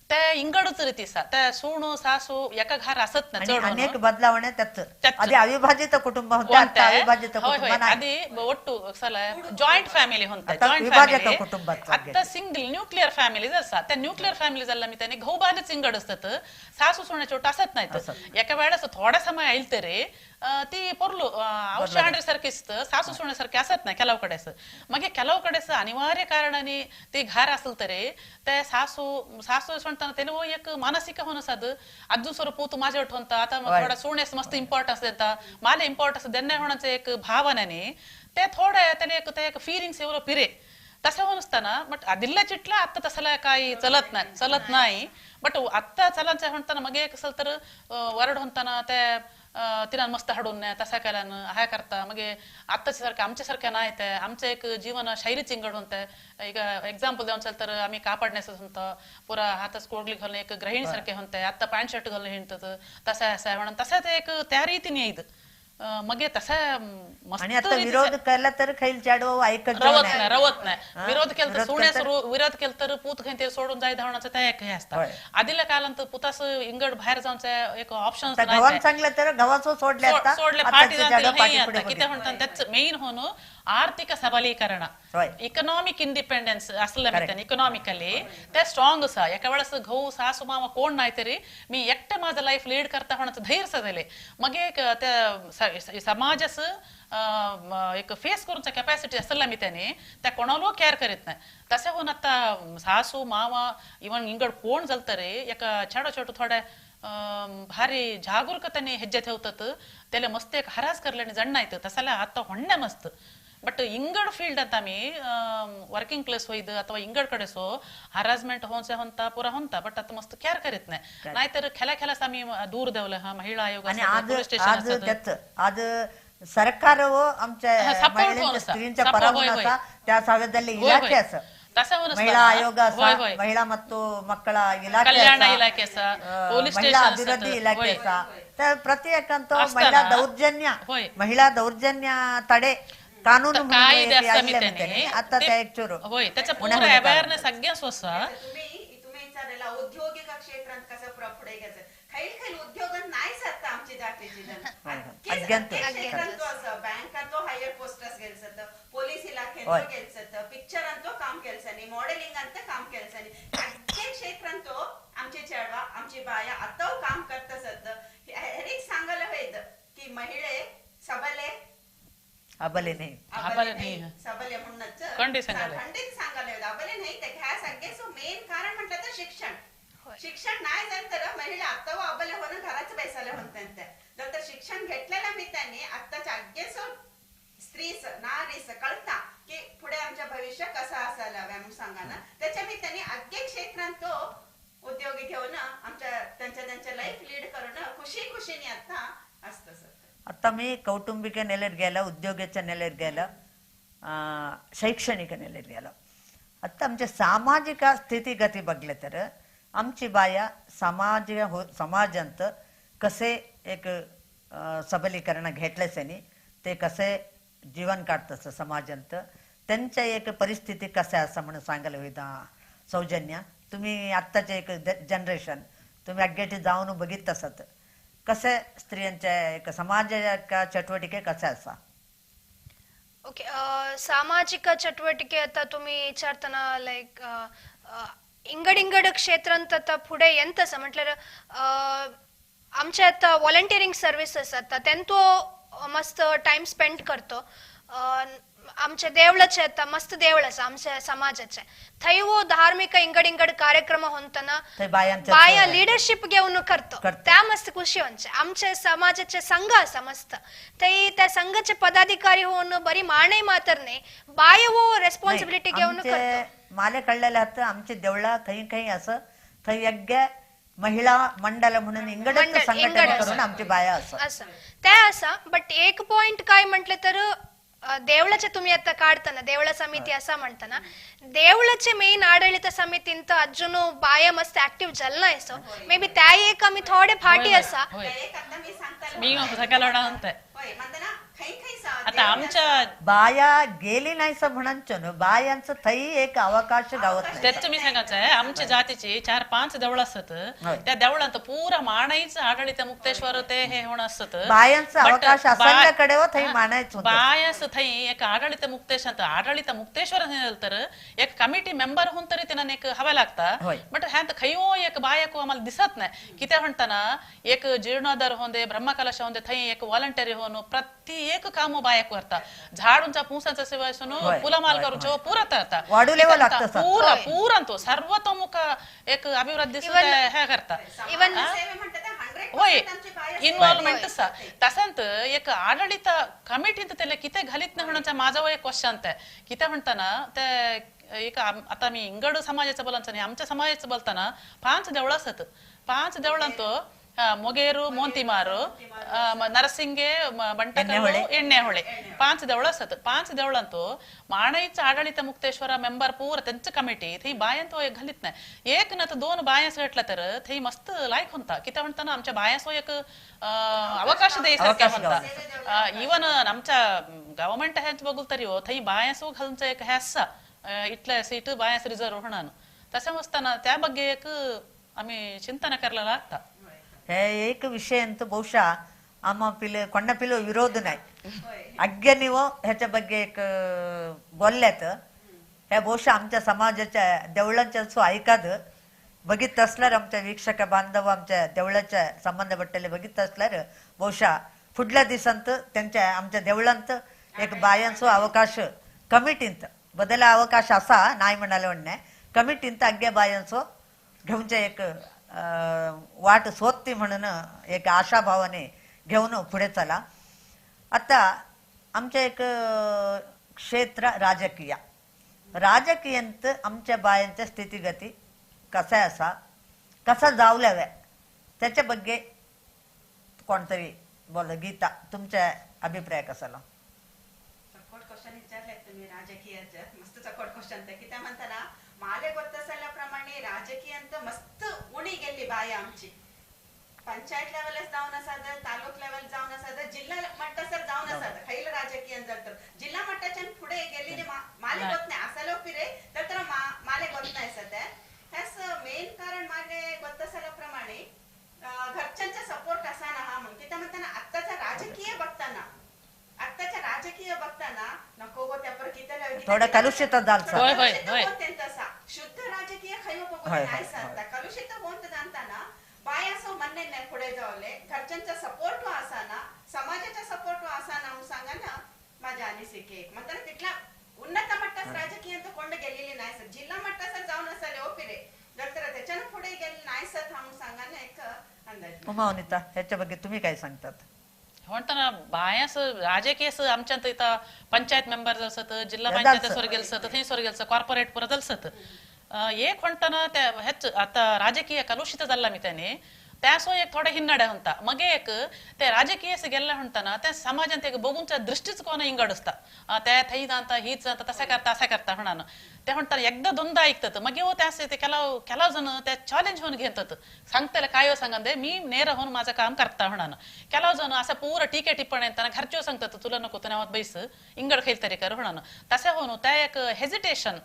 ते इंगडच ರೀತಿ ते सूण सासू एका घर असत ना अनेक बदलावणे त्यात आधी अविभाजित कुटुंब होते आता अविभाजित कुटुंब नाही आधी ಒಟ್ಟು ಸಲ ಜಾಯಿಂಟ್ ಫ್ಯಾಮಿಲಿ ಹೊಂತ आता ಜಾಯಿಂಟ್ विभाजित ಫ್ಯಾಮಿಲಿ कुटुंबात आता सिंगल न्यूक्लिअर फॅमिली जसा त्या न्यूक्लिअर फॅमिली झाला मी त्याने घोबाने इंगड असतात सासू सुने छोट असत नाही एका वेळेस थोडा समय येईल तरी ती पोरलो औषध आणण्यासारखी सासू सुण्यासारखी असत नाही केलाव कडेस मग केलाव कडेस अनिवार्य कारणाने ती घर असेल तरी ते सासू सासू म्हणताना त्याला एक मानसिक होणं साध अजून स्वरूप तू माझ्या होता आता मग थोडा सोण्यास मस्त इम्पॉर्टन्स देता मला इम्पॉर्टन्स देण्या होण्याचं एक भावनेने ते थोडं त्याने एक फीलिंग्स एवढं पिरे तसं होऊन असताना बट दिल्ल्या चिटला आता तसला काही चलत नाही बट आता चलायचं म्हणताना मग एक असेल तर वरड म्हणताना ते तिला मस्त हडून नाही तसा केला हाय करता मग आत्ताच्या सारख्या आमच्यासारख्या नाही ते आमचं एक जीवन शैली चिंगड होते एक एक्झाम्पल देऊन चाल तर आम्ही कापडण्याचं होतं पुरा हातच कोडली घालणं एक गृहिणी सारखे होते आता पॅन्ट शर्ट घालणं हिंडत तसा असा म्हणून तसा ते एक त्या रीतीने येईल मग तसा आणि आता विरोध केला तर खैल चाडो ऐकत रवत नाही विरोध केला तर सोन्यास विरोध केला तर पूत घेऊन ते सोडून जाय धावण्याचं त्या एक हे असतात आधीला कालांत पुतास इंगड बाहेर जाऊन एक ऑप्शन गव्हाण चांगलं तर गव्हाचं सोडले पाठी किती म्हणतात त्याच मेन होणं आर्थिक सबलीकरण इकॉनॉमिक इंडिपेंडन्स असलं इकॉनॉमिकली ते स्ट्रॉंग असा एका वेळेस घऊ सासू मामा कोण नाही तरी मी एकटं माझं लाईफ लीड करता होण्याचं धैर्य झाले मग एक त्या समाजास एक फेस करूनचा कॅपॅसिटी असला मी त्याने त्या कोणाला केअर करीत नाही तसे होऊन आता सासू मामा इवन इंगड कोण झालं रे एका छोटं छोटं थोड्या भारी जागरूकतेने ಹೆಜ್ಜೆ ठेवतात त्याला मस्त एक हराज करल्याने जण येतं तसाला आता होण्या मस्त बट इंगड फील्ड आता मी वर्किंग प्लेस होईद अथवा इंगड कडेसो हरासमेंट होऊन होता पुरा होता बट आता मस्त केअर करीत नाही नाहीतर खेळाच आम्ही दूर देवलं हा महिला आयोग आज सरकार आमच्या स्त्रींच्या ಪರವಾಗಿ त्या ಸಾವಿರದಲ್ಲಿ ಇಲಾಖೆ ಅಸ ಮಹಿಳಾ ಆಯೋಗ ಅಸ ಮಹಿಳಾ ಮತ್ತು ಮಕ್ಕಳ ಇಲಾಖೆ ಅಸ ಮಹಿಳಾ ಅಭಿವೃದ್ಧಿ ಇಲಾಖೆ ಅಸ तर प्रत्येकांत महिला दौर्जन्य तडे कानून आता त्या एक चोर होय त्याचा पूर्ण अवेअरनेस सगळ्या स्वसा तुम्ही विचारला औद्योगिक क्षेत्रात कसं पुढे घ्यायचं खैल उद्योगात नाहीच आता आमची जातीची बँकांतो हायर पोस्टर्स गेल्सत पोलीस इलाख्यांतो गेल्सत पिक्चरांतो काम केल्सनी मॉडेलिंगांत काम केल्सनी प्रत्येक क्षेत्रांतो आमची चळवा आमची बाया आता काम करतसत हेच सांगायला होईत की महिळे सबले अबले नाही सबले म्हणूनच खंडित सांगायला होईत अबले नाही ते ह्या सगळ्याचं मेन कारण म्हटलं तर शिक्षण नाही झालं तर महिला आता अबले होणं घराच बैसायला म्हणतात नंतर शिक्षण घेतलेल्या मी त्यांनी आत्ताच्या अगेच स्त्रीस नारीस कळता की पुढे आमच्या भविष्य कसं असायला हवं म्हणून सांगा ना त्याच्या मी त्यांनी अगदी क्षेत्रात तो उद्योगी घेऊन आमच्या त्यांच्या लाईफ लीड करणं खुशीने आता असतं आता मी कौटुंबिक नेलेत गेलं उद्योगाच्या नेलेत गेलं शैक्षणिक नेलेत गेलं आता आमच्या सामाजिक स्थितीगती बघले तर आमची बाया समाजांत कसे एक सबलीकरण घेतल्याने ते कसे जीवन काढतं समाजांत त्यांच्या एक परिस्थिती कशा असं म्हणून सांगायला होईत सौजन्य तुम्ही आत्ताचे एक जनरेशन तुम्ही अग्गेटी जाऊन बघित असत कसे स्त्रियांच्या एक समाजाच्या चटवटिके कशा असा ओके सामाजिक चटवटिके आता तुम्ही विचारताना लाईक इंगड क्षेत्रांत आता पुढे ಎಂತ म्हटल्यार आमच्या आता व्हॉलंटियरिंग सर्विसेस आता त्यांतो मस्त टाइम स्पेंड करतो आमच्या देवळाचे आता मस्त देवळ असा आमच्या समाजाचे थंय वो धार्मिक इंगड कार्यक्रम होताना बाया लीडरशिप घेऊन करतो त्या मस्त खुशी होऊन आमच्या समाजाचे संघ असा मस्त थंय त्या संघाचे पदाधिकारी होऊन बरी माणे मात्र नाही बाया वो रेस्पॉन्सिबिलिटी घेऊन करतो माले कळलेले आमचे देवळा काही असं थंय यज्ञ महिला मंडळ म्हणून इंगडच मंडळ, संघटना इंगड करून आमची बाया असं असं त्या असा बट एक पॉइंट काय म्हटलं तर देवळाचे तुम्ही आता काढताना देवಳ समिती असं म्हणताना देवळाचे मेन आडಳಿತ समितींत अजून बाया मस्त ऍक्टिव्ह जल्ला असो मे बी त्या एक आम्ही थोडे फाटी असा होय एक आता मी सांगताना मी सकाळला म्हणते होय म्हणताना खै खै आता आमच्या बाया गेली नाही असं म्हणांचो बायांचं थई एक अवकाश गावत नाही तेच मी सांगायचं आहे आमच्या जातीची 4-5 देवळ असत त्या देवळांत पुरा मानाईचं आडಳಿत मुक्तेश्वर ते हे होणं असत बायांचा अवकाश असल्याकडे हो थई मानायचं होतं. बायस थई एक आडಳಿತ मुक्तेश ಅಂತ आडಳಿತ मुक्तेश्वर तर एक कमिटी मेंबर होऊन तरी त्यांना एक हवा लागता होय. बट ह्यात खयो एक बायको आम्हाला दिसत नाही किती म्हणताना एक जीर्णोद्धार होंदे ब्रह्मकलश होंदे थई एक व्हॉलंटरी होणं प्रत्येक काम बायक करता झाडूंचा पूसाचा सेवा सुनो होय, फुलमाल होय, करूचो पुरा तरता वाढू लेवल लागतं सर. पूरा पूरांतो सर्वतोमुख एक अभिवृद्धी सुद्धा हे करता इवन सेवे म्हणतात ते 100% होय आमची बाया इन्व्हॉल्वमेंट तसंत एक आडಳಿತ कमिटीत त्याला किती घालीत नाही म्हणण्याचा माझा एक क्वेश्चन आहे किती म्हणताना ते एक आता मी इंगड समाजाचं बोलायचं नाही आमच्या समाजाचं बोलताना 5 देवळ असत 5 देवळांतो ಮೊಗೇರು ಮೋಂತಿಮಾರು ನರಸಿಂಗೆ ಬಂಟಕಲ್ಲು ಎಣ್ಣೆಹೊಳೆ 5 देवळ असत 5 देवळांतो माणाईचं आडಳಿತ मुक्तेश्वर मेंबर पूर त्यांचं कमिटी थी बायांतो एक घालीत नाही एक ना तर 2 बायांस भेटला तर थी मस्त लायक होता किती म्हणताना आमच्या बायांसो एक अवकाश द्यायसारख्या म्हणता इवन आमच्या गव्हर्नमेंट ह्याच बघू तरी हो थी बायांसो घालूनचं एक ह्यासा इथल्या सीट बायांस रिझर्व होणार तसं असताना त्या ಬಗ್ಗೆ एक आम्ही चिंतन करायला लागता हे एक विषय ಅಂತ ಬಹುಶಃ ಅಮ್ಮ ಪಿಲೆ ಕೊಂಡ ಪಿಲು विरोध नाही अग्गे ನೀವು ह्याच्या ಬಗ್ಗೆ एक बोलल्यात हे ಬಹುಶಃ आमच्या समाजाच्या देवळांच्या सो ऐकाद बघित असल्यार आमच्या वीक्षक बांधव आमच्या देवळाच्या संबंधपट्टले बघित असल्यार ಬಹುಶಃ फुडल्या दिसांत त्यांच्या आमच्या देवळांत एक बायांचो अवकाश कमिटींत बदला अवकाश असा नाही म्हणाले म्हणणे कमिटींत अग्गे बायांचो घेऊनचे एक वाट सोदती म्हणून एक आशाभावाने घेऊन पुढे चला आता आमचे एक क्षेत्र राजकीयांत आमच्या बायांच्या स्थितीगती कसा असा कसा जावल्याव्या त्याच्या ಬಗ್ಗೆ कोणतरी बोल गीता तुमचा अभिप्राय कसाला चकोट क्वेश्चन विचारले तुम्ही राजकीयाचे मस्त चकोट क्वेश्चन ते किती म्हणताना माले ಗೊತ್ತಸಲ್ಲप्रमाणे राजकीयांत मस्त उणी गेली बाय आमची पंचायत लेवल जाऊन असाद तालुक लेवल जाऊन असाद जिल्हा मट्टासर जाऊन असाद खैल राजकीय तर जिल्हा मट्टाच्या पुढे गेलेले माले गोत नाही असालो फिरे तर माले गोत नाही सध्या ह्यास मेन कारण माले ಗೊತ್ತಸಲ್ಲप्रमाणे घरच्यांचा सपोर्ट असा ना हा म्हणते त्या म्हणताना आत्ताचा राजकीय बघताना नको गो त्यापर किती थोडं कलुषित झालचा होय होय होय शुद्ध राजकीय खैव बघून नाही सांगता कलुषित होत जाणताना बाय असं म्हणणे नाही पुढे जावले घरच्यांचा सपोर्ट असाना समाजाचा सपोर्ट असाना म्हणून सांगा ना माझ्या अनिसिके म्हणताना तिथला उन्नत मट्टास राजकीय कोंड गेलेली नाही सर जिल्हा मट्टासर जाऊन असाले ओ फिरे जर तर त्याच्यानं पुढे गेले नाही सर म्हणून सांगा ना एक अंदाज उमा अनिता ह्याच्या ಬಗ್ಗೆ तुम्ही काय सांगतात म्हणताना बायास राजकीयस आमच्या इथं पंचायत मेंबर असत जिल्हा पंचायत स्वर गेलसत थंय स्वर गेलस कॉर्पोरेट पुरा जलसत एक म्हणताना त्या ह्याच आता राजकीय कलुषित झाला मी त्याने त्यासो एक थोडे हिन्नडे होता मग एक ते राजकीयस गेल्ला म्हणताना त्या समाजात एक बघूनच्या दृष्टीच इंगड असता त्या थई जाणता हीच जाणता तसा करता म्हणान ते म्हणतात एकदा दोनदा ऐकतात मग हो त्यास ते केला जण त्या चॅलेंज होऊन घेतात सांगताला काय सांगते मी नेर होऊन माझं काम करता म्हणान केला जण असं पूर टीके टिप्पणी येताना घरच्यो सांगतात तुला नको तर नावात बैस इंगड खेळ तरी कर म्हणान तसे होऊन त्या एक हेजिटेशन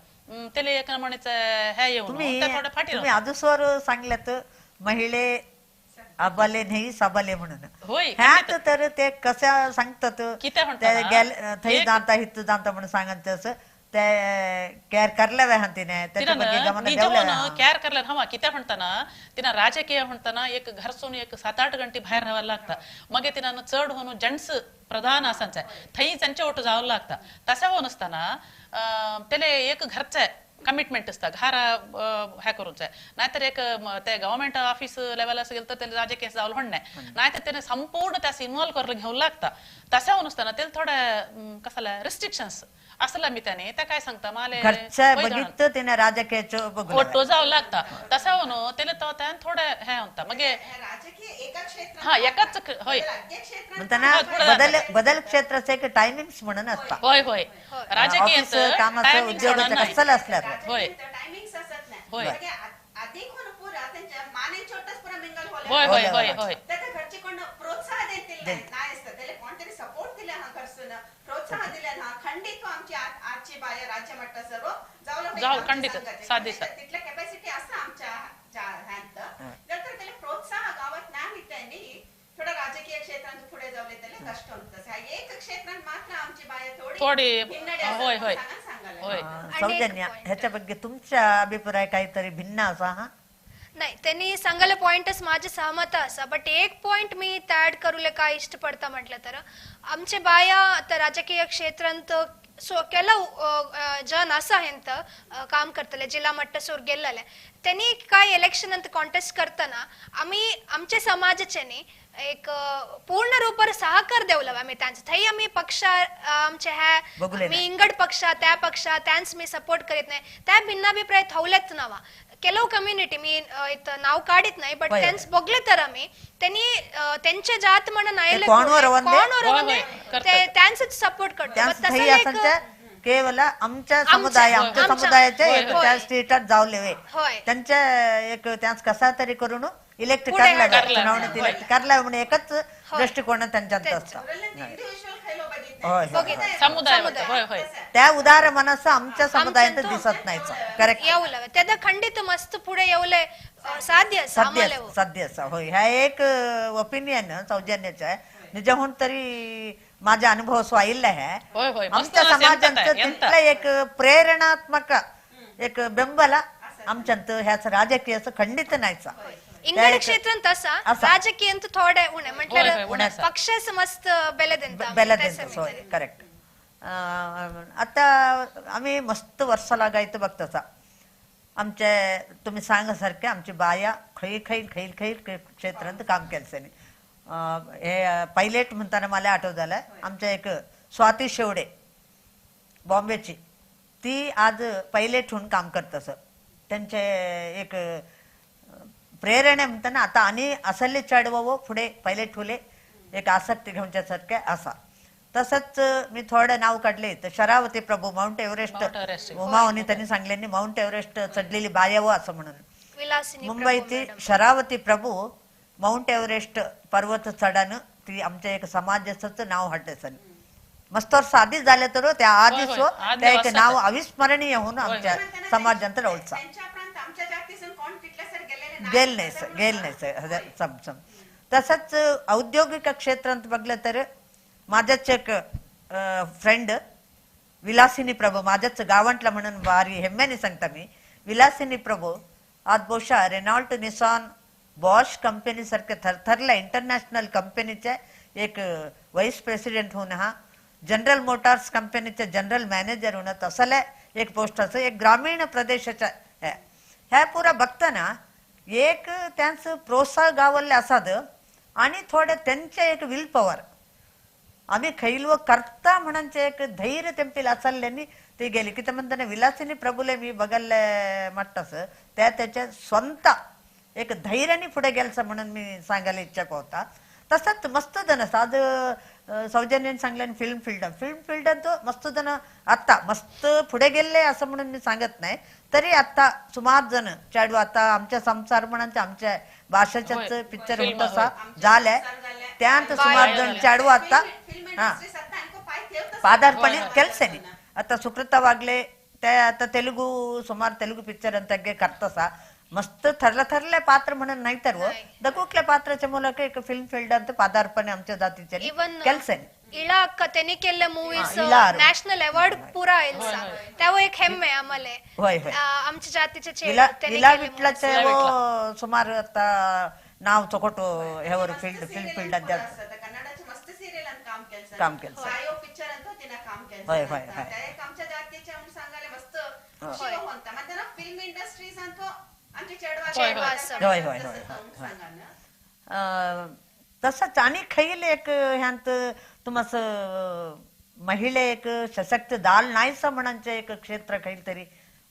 त्याला एक म्हणायचं हे येऊन थोडं फाटी तुम्ही आजूसवर सांगल्यात महिळे अबले नाही सबले म्हणून होय ह्यात तर ते कशा सांगतात किती म्हणतात थई जाणता हित जाणता म्हणून सांगत तसं ते केअर करल्या हातीने त्याच्या ಬಗ್ಗೆ गमन ठेवल्या केअर करल्या हवा किती म्हणताना तिना राजकीय म्हणताना एक घरसून एक 7-8 घंटे बाहेर राहायला लागता मग तिना चढ होऊन जेंट्स प्रधान असांचा थई त्यांच्या ओट जावं लागता तसा होऊन असताना त्याला एक घरचा कमिटमेंट असता घर ह्या करूच नाहीतर एक ते गव्हर्नमेंट ऑफिस लेवल असं गेलं तर त्याला राजकीय जावं होण नाही नाहीतर त्याने संपूर्ण त्यास इन्व्हॉल्व करायला घेऊन लागता तसा होऊन असताना त्याला थोड्या कसाला रिस्ट्रिक्शन्स असला मी त्याने त्या काय सांगता मला घरच्या बघित तिने राजकीय बघू फोटो जाऊ लागता तसा म्हणू त्याला तो त्यान थोडं हे होता मग राजकीय एका क्षेत्रात हा एकाच होय राज्य क्षेत्रात म्हणताना बदल क्षेत्राचे एक टायमिंग्स म्हणून असतात होय होय राजकीय ऑफिस कामाचं उद्योगाचं कसलं असल्यावर होय टायमिंग्स असत नाही होय. म्हणजे अधिक होणं पुरा त्यांच्या माने छोटस पुरा मिंगल होय होय होय होय त्याच्या घरचे कोण प्रोत्साहन देतील नाही असतं त्याला कोणतरी सपोर्ट दिला हा घरसून प्रोत्साहन दिले ना खंडित आमची आजची बाया राज्य मट्ट सर्व जाऊ खंडित साधी तिथल्या कॅपॅसिटी असं आमच्या ह्यांत जर तर त्याला प्रोत्साहन गावात नाही मिळताय थोडं राजकीय क्षेत्रात पुढे जावले त्याला कष्ट होतं एक क्षेत्रात मात्र आमची बाया थोडी हिंडड्या होय होय सांगायला होय सौजन्य ह्याच्या ಬಗ್ಗೆ तुमच्या अभिप्राय काहीतरी भिन्न असा हा नाही त्यांनी सांगायला पॉइंटच माझे सहमत असा बट एक पॉइंट मी ऍड करूले काय इष्ट पडता म्हटलं तर आमचे बाया आता राजकीय क्षेत्रांत सो ಕೆಲವು जन असं हेंत काम करतले जिल्हा मट्टसोर गेल्लेले त्यांनी काय इलेक्शन अंत कॉन्टेस्ट करताना आम्ही आमच्या समाजाचे एक पूर्ण रूपार सहकार देवलं आम्ही त्यांचं थंय आम्ही पक्ष आमचे ह्या मी इंगड पक्ष त्या पक्ष त्यांच मी सपोर्ट करीत नाही त्या भिन्नाभिप्राय थवलेत नवा ಕೆಲವು कम्युनिटी मी इथं नाव काढित नाही बट त्यांच बघले तर आम्ही त्यांनी त्यांच्या जात म्हणून नायले त्यांचंच सपोर्ट करतो केवळ आमच्या समुदायाचे एक त्या स्टेटात जावले त्यांच्या एक त्याच कसा तरी करून इलेक्ट चुनावणीत इलेक्ट करला म्हणून एकच दृष्टिकोन त्यांच्यात असतो त्या उदार मनस्సు आमच्या समुदायात दिसत नाही करेक्ट येवलं त्याला खंडित मस्त पुढे येवले साध्य सध्या होय ह्या एक ओपिनियन सौजन्याचा आहे निजहून तरी माझा अनुभव स्वाईल आहे आमच्या समाजांचं तिथलं एक प्रेरणात्मक एक ಬೆಂಬಲ आमच्यात ह्याच राजकीयाचं खंडित नाहीचा इंगड क्षेत्र तसा राजकीय थोडे उणे म्हटलं पक्षाच मस्त बेले होय करेक्ट आता आम्ही मस्त वर्ष लागायचं बघतसा आमच्या तुम्ही सांगासारखे आमची बाया खैल क्षेत्रात काम केलं हे पायलट म्हणताना मला आठवत झालं आमच्या एक स्वाती शेवडे बॉम्बेची ती आज पायलट होऊन काम करत असं त्यांचे एक प्रेरणा म्हणताना आता आणि असले चढवावं पुढे पायलट होले एक आसक्ती घेऊनच्यासारखे असा तसंच मी थोडं नाव काढले तर शरावती प्रभू माउंट एव्हरेस्ट उमावनी त्यांनी सांगले माउंट एव्हरेस्ट चढलेली बायावं असं म्हणून मुंबईची शरावती प्रभू माउंट एव्हरेस्ट पर्वत चढानं ती आमच्या एक समाजाचं नाव हाटेसन मस्त साधी झाले तर त्या आधीच त्या एक नाव अविस्मरणीय होऊन आमच्या समाजांत रोलचा गेल नाही चमचम तसंच औद्योगिक क्षेत्रात बघलं तर माझ्याच एक फ्रेंड विलासिनी प्रभू माझ्याच गावंटला म्हणून भारी हेम्याने सांगता मी विलासिनी प्रभू आज बहुशा रेनॉल्ट निसॉन बॉश कंपनी सारख्या थरथरला इंटरनॅशनल कंपनीचे एक वाईस प्रेसिडेंट होऊन हा जनरल मोटार्स कंपनीचे जनरल मॅनेजर होणं तसल्या एक पोस्टाचं एक ग्रामीण प्रदेशाच्या ह्या पुरा बघताना एक त्यांचं प्रोत्साहन गावले असाद आणि थोडं त्यांचे एक विल पॉवर आम्ही खैलव करता म्हणचे एक धैर्य तेंपील असल्यांनी ते गेले की ते म्हणताना विलासिनी प्रभूले मी बघायला म्हटतस त्याच्या स्वंत एक धैर्याने पुढे गेलचं म्हणून मी सांगायला इच्छा होता तसंच मस्त जण आज सौजन्याने सांगल्याने फिल्म फील्ड तो मस्त जण आता मस्त पुढे गेले असं म्हणून मी सांगत नाही तरी आता सुमार जण चाडू आता आमच्या संसार म्हणून आमच्या भाषेच्याच पिक्चर होत असा झालाय त्यात सुमार जण चाडू आता हा पादार्पणे केलसेनी आता सुकृता वागले त्या आता तेलुगू सुमार तेलुगू पिक्चर अंतगे करतसा मस्त ठरल्या पात्र म्हणून नाही तर दकुकल्या पात्राच्या ಮೂಲಕ एक फिल्म फील्ड ಅಂತ ಪಾದಾರ್ಪಣೆ आमच्या जातीचे ಕೆಲಸ इळा अक्का त्यांनी केले मूवीज नॅशनल अवॉर्ड पुरा इल्सा त्याव एक हेम्मे आम्हाला आमच्या जातीचे इला विटलाचे सुमार आता नाव चोकोटो ह्यावर फिल्म फील्ड ಅಂತ कन्नडाचे मस्त सिरियल ಅಂತ काम केलं आयो पिक्चर ಅಂತ तिने काम केलं होय एक आमच्या जातीचे म्हणून सांगायला मस्त शिव होता म्हणजे ना फिल्म इंडस्ट्रीज ಅಂತ तसंच आणि खैल एक ह्यांत तुम्हाला महिला एक सशक्त जाल नाहीस म्हणचे एक क्षेत्र खैल तरी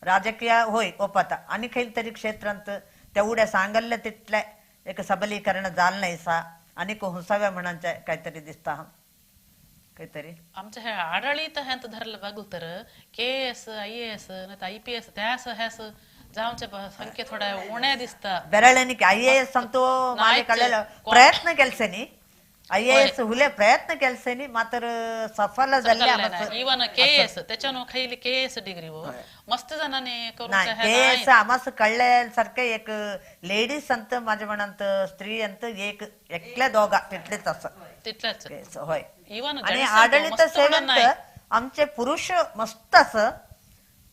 राजकीय होय ओपाता आणि खैल तरी क्षेत्रांत तेवढ्या सांगल्ल्या तिथल्या एक सबलीकरण जाल नाहीसा आणि हुसाव्या म्हणचे काहीतरी दिसता काहीतरी आमच्या ह्या आडळीत ह्यांत धरलं बघू तर KS IAS नाही IPS त्यास ह्यास जाऊच्या संख्ये थोड्या उण्या दिसता ಬೆರಳನಿ IAS ಅಂತೂ ಮಾಲೆ ಕಳೆಲ ಪ್ರಯತ್ನ ಕೆಲ್ಸನಿ IAS ಹುಲೆ ಪ್ರಯತ್ನ ಕೆಲ್ಸನಿ ಮಾತ್ರ सफल झाले इवन KS त्याच्यानं खैली KS डिग्री हो मस्त जणांनी करून त्या ह्या KS आमास कळल्यासारखं एक लेडीज अंत माझ्या म्हणत स्त्री अंत एक एकल्या दोघा तिथलेच असं तिथल्याच KS होय इवन आणि आडಳಿತ सेवंत आमचे पुरुष मस्त असं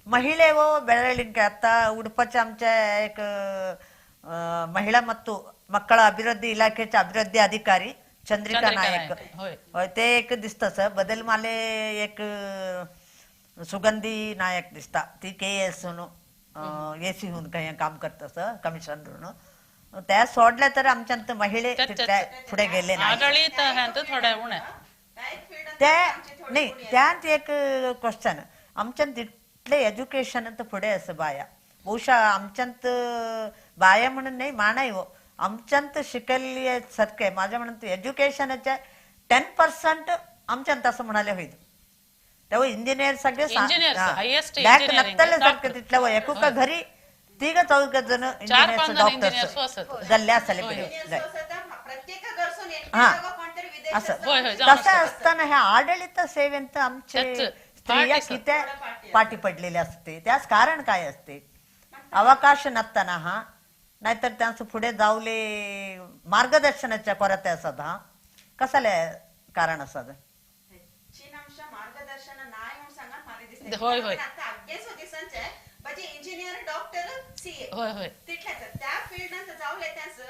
ಮಹಿಳೆ ಬೆಳವಣಿಗೆ आता ಉಡುಪच्या आमच्या एक महिला ಮತ್ತು ಮಕ್ಕಳ अभिवृद्धी इलाख्याचे अभिवृद्धी अधिकारी चंद्रिका नायक होय ते एक दिसतस बदल माले एक सुगंधी नायक दिसता ती KS AC होऊन काही काम करतस कमिशनर त्या सोडल्या तर आमच्या महिला पुढे गेले आडळीत ह्यांत थोड्या उण्या त्या नाही त्यात एक क्वेश्चन आमच्या एज्युकेशन ಅಂತ पुढे असं बाया ಬಹುಶಃ आमच्यात बाया म्हणून नाही मानाय हो आमच्यात शिकली सारखे माझ्या म्हणत एज्युकेशनच्या 10% आमच्यात असं म्हणाले होईल तेव्हा इंजिनियर सगळे नसताले तिथल्या एकुका घरी तिघ चौघ जण इंजिनियर डॉक्टर जल्ल्या असं तसं असताना ह्या आडಳಿತ सेवेंत आमचे स्त्रिया किती पाठी पडलेले असते त्यास कारण काय असते अवकाश नसताना हा नाहीतर त्यांचं पुढे जाऊले मार्गदर्शनाच्या ಕೊರತೆ असत हा कसाले कारण असत मार्गदर्शन नाही म्हणून सांगा मला दिसते होय होय आता अभ्यास होती संचय म्हणजे इंजिनियर डॉक्टर CA होय होय तिथल्याच त्या फील्ड नंतर जाऊले त्याचं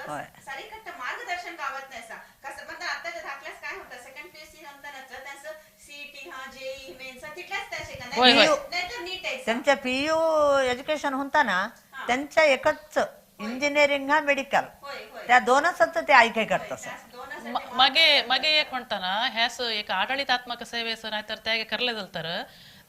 सारी कट्ट मार्गदर्शन गावत नाही कसं म्हणजे आताच्या दाखल्यास काय होतं सेकंड PUC नंतरच त्याचं CET हा JEE मेन्स तिथल्याच त्या शिकणार नाहीतर नीट आहे त्यांच्या PU एज्युकेशन होता ना त्यांच्या एकच इंजिनिअरिंग हा मेडिकल त्या दोनच ते ऐकाय करतात मगे एक म्हणताना ह्यास एक आडಳಿतात्मक सेवेस नाहीतर त्या करले जाल तर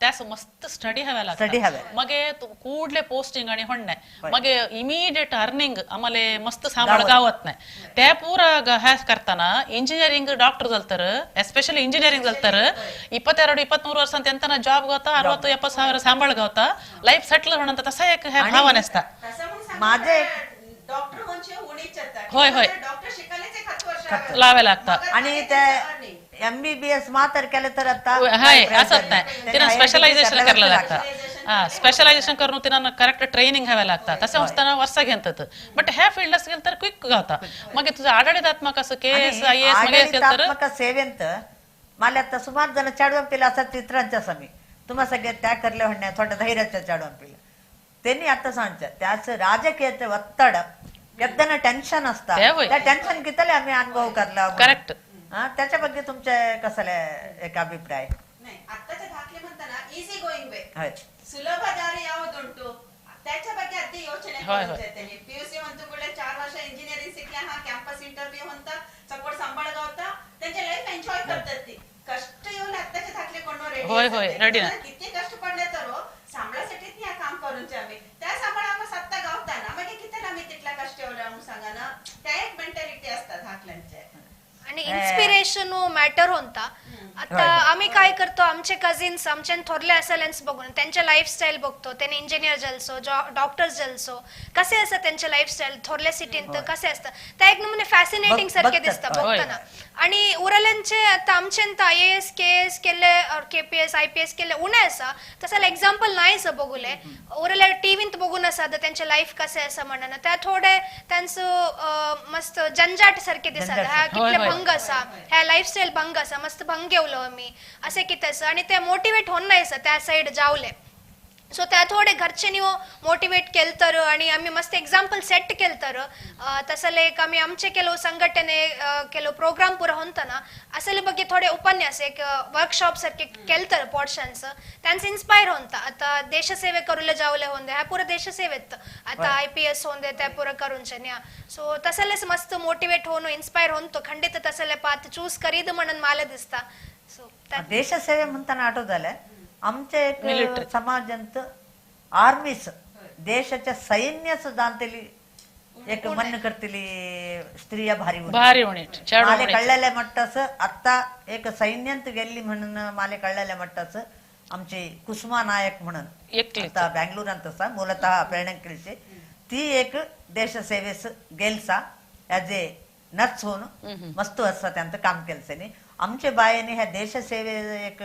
त्यास मस्त स्टडी हव्या लागतात मगे कुठले पोस्टिंग आणि होण नाही मगे इमिडिएट अर्निंग आम्हाला मस्त सांभाळ गावत नाही त्या पूर ह्यास करताना इंजिनिअरिंग डॉक्टर जालतर एस्पेशली इंजिनिअरिंग जालतर 22-23 वर्षांत त्यांना जॉब गावता 60-70 ಸಾವಿರ सांभाळ गावता लाईफ सेटल होणार तसा एक ह्या भावना नसता माझे डॉक्टर म्हणजे होय होय डॉक्टर शिकायचे 7 वर्ष लावे लागतात आणि त्या MBBS मात्र केलं तर आता हाय असत नाही त्यांना स्पेशलायझेशन करायला लागतं हा स्पेशलायझेशन करून त्यांना करेक्ट ट्रेनिंग घ्यावं लागतं तसं असताना वर्ष घेतात बट ह्या फील्ड गेलं तर क्विक गावता मग तुझं आडಳಿतात्मक असं KS IAS आडಳಿತಾತ್ಮಕ सेवेंत मला आता सुमार जण चाडवं पिला असं चित्रांच्या समी तुम्हा सगळ्यात त्या करले म्हणण्या थोड्या धैर्याच्या चाडवं पिला त्यांनी आता सांगतात त्याच राजकीय ಒತ್ತಡ एकदम टेन्शन असतात त्या टेन्शन कितले आम्ही अनुभव करला करेक्ट त्याच्या ಬಗ್ಗೆ तुमचे कसले एक अभिप्राय नाही आताच्या दाखले म्हणताना इझी गोइंग वे ಸುಲಭ ದಾರಿ ಯಾವುದುಂಟು त्याच्या ಬಗ್ಗೆ ಅದೇ ಯೋಚನೆ करते PUC म्हणतो कुठे 4 वर्ष इंजिनिअरिंग शिकल्या हा कॅम्पस इंटरव्ह्यू म्हणता सपोर्ट सांभाळ गावता त्यांचे लाईफ एन्जॉय करतात ती कष्ट येऊन आताच्या दाखले कोण रेडी किती कष्ट पडले तर सांभाळासाठी या काम करूनचे आम्ही त्या सांभाळ आम्ही सत्ता गावताना मग किती आम्ही तिथला कष्ट एवढा म्हणून सांगा ना त्या एक मेंटॅलिटी असतात हाकल्यांचे आणि इन्स्पिरेशन मॅटर होता आता आम्ही काय करतो आमचे कझिन्स आमच्या थोरले असलेन्स बघून त्यांचे लाईफस्टाईल बघतो त्यांनी इंजिनियर जलसो डॉक्टर्स जलसो कसे असतात त्यांचे लाईफस्टाईल थोरल्या सिटीन तर कसे असतात त्या एक नमुने फॅसिनेटिंग सारखे दिसतात बघताना आणि उरल्यांचे आता आमचे IAS KS केले KPS IPS केले उन्हे असा तसं एक्झाम्पल नाही असं बघूले उरल्या टीव्हीत बघून असा त्यांचे लाईफ कसे असं म्हणणं त्या थोडे त्यांचं मस्त जंजाट सारखे दिसतात ह्या कितले भंग असा ह्या लाईफस्टाईल भंग असा मस्त भंग घेवलो आम्ही असे किती असं आणि ते मोटिवेट होऊन नाही असं त्या साईड जावले सो त्या थोडे घरच्यांनी मोटिवेट केलं तर आणि आम्ही मस्त एक्झाम्पल सेट केलं तर तसं एक आम्ही आमचे केलो संघटने केलो प्रोग्राम पुरा होता ना असले बघे थोडे उपन्यास एक वर्कशॉप सारखे केलं तर पोर्शन्स त्यांचं इन्स्पायर होता आता देशसेवे करूले जावले होते ह्या पुरा देशसेवेत आता IPS होते त्या पुरा करून सो तसलेच मस्त मोटिवेट होऊन इन्स्पायर होतो खंडित तसले पाथ चूज करीद म्हणून मला दिसता सो देशसेवे म्हणताना आठवत झालंय आमच्या एक समाजांत आर्मीस देशाच्या सैन्यच जाणतेली एक मन करतली स्त्रिया भारी होती. भारी उणीट चेडो माले उणीट. कळलेल्या मट्टाच आता एक सैन्यांत गेली म्हणून माले कळलेल्या मट्टाच आमची कुसुमा नायक म्हणून एकली आता बँगलोरांत आसा मूलतः पेरणकेळचे ती एक देशसेवेस गेलसा ॲज ए नर्स होऊन मस्त असता त्यांचं काम केलं आमच्या बायाने ह्या देशसेवे एक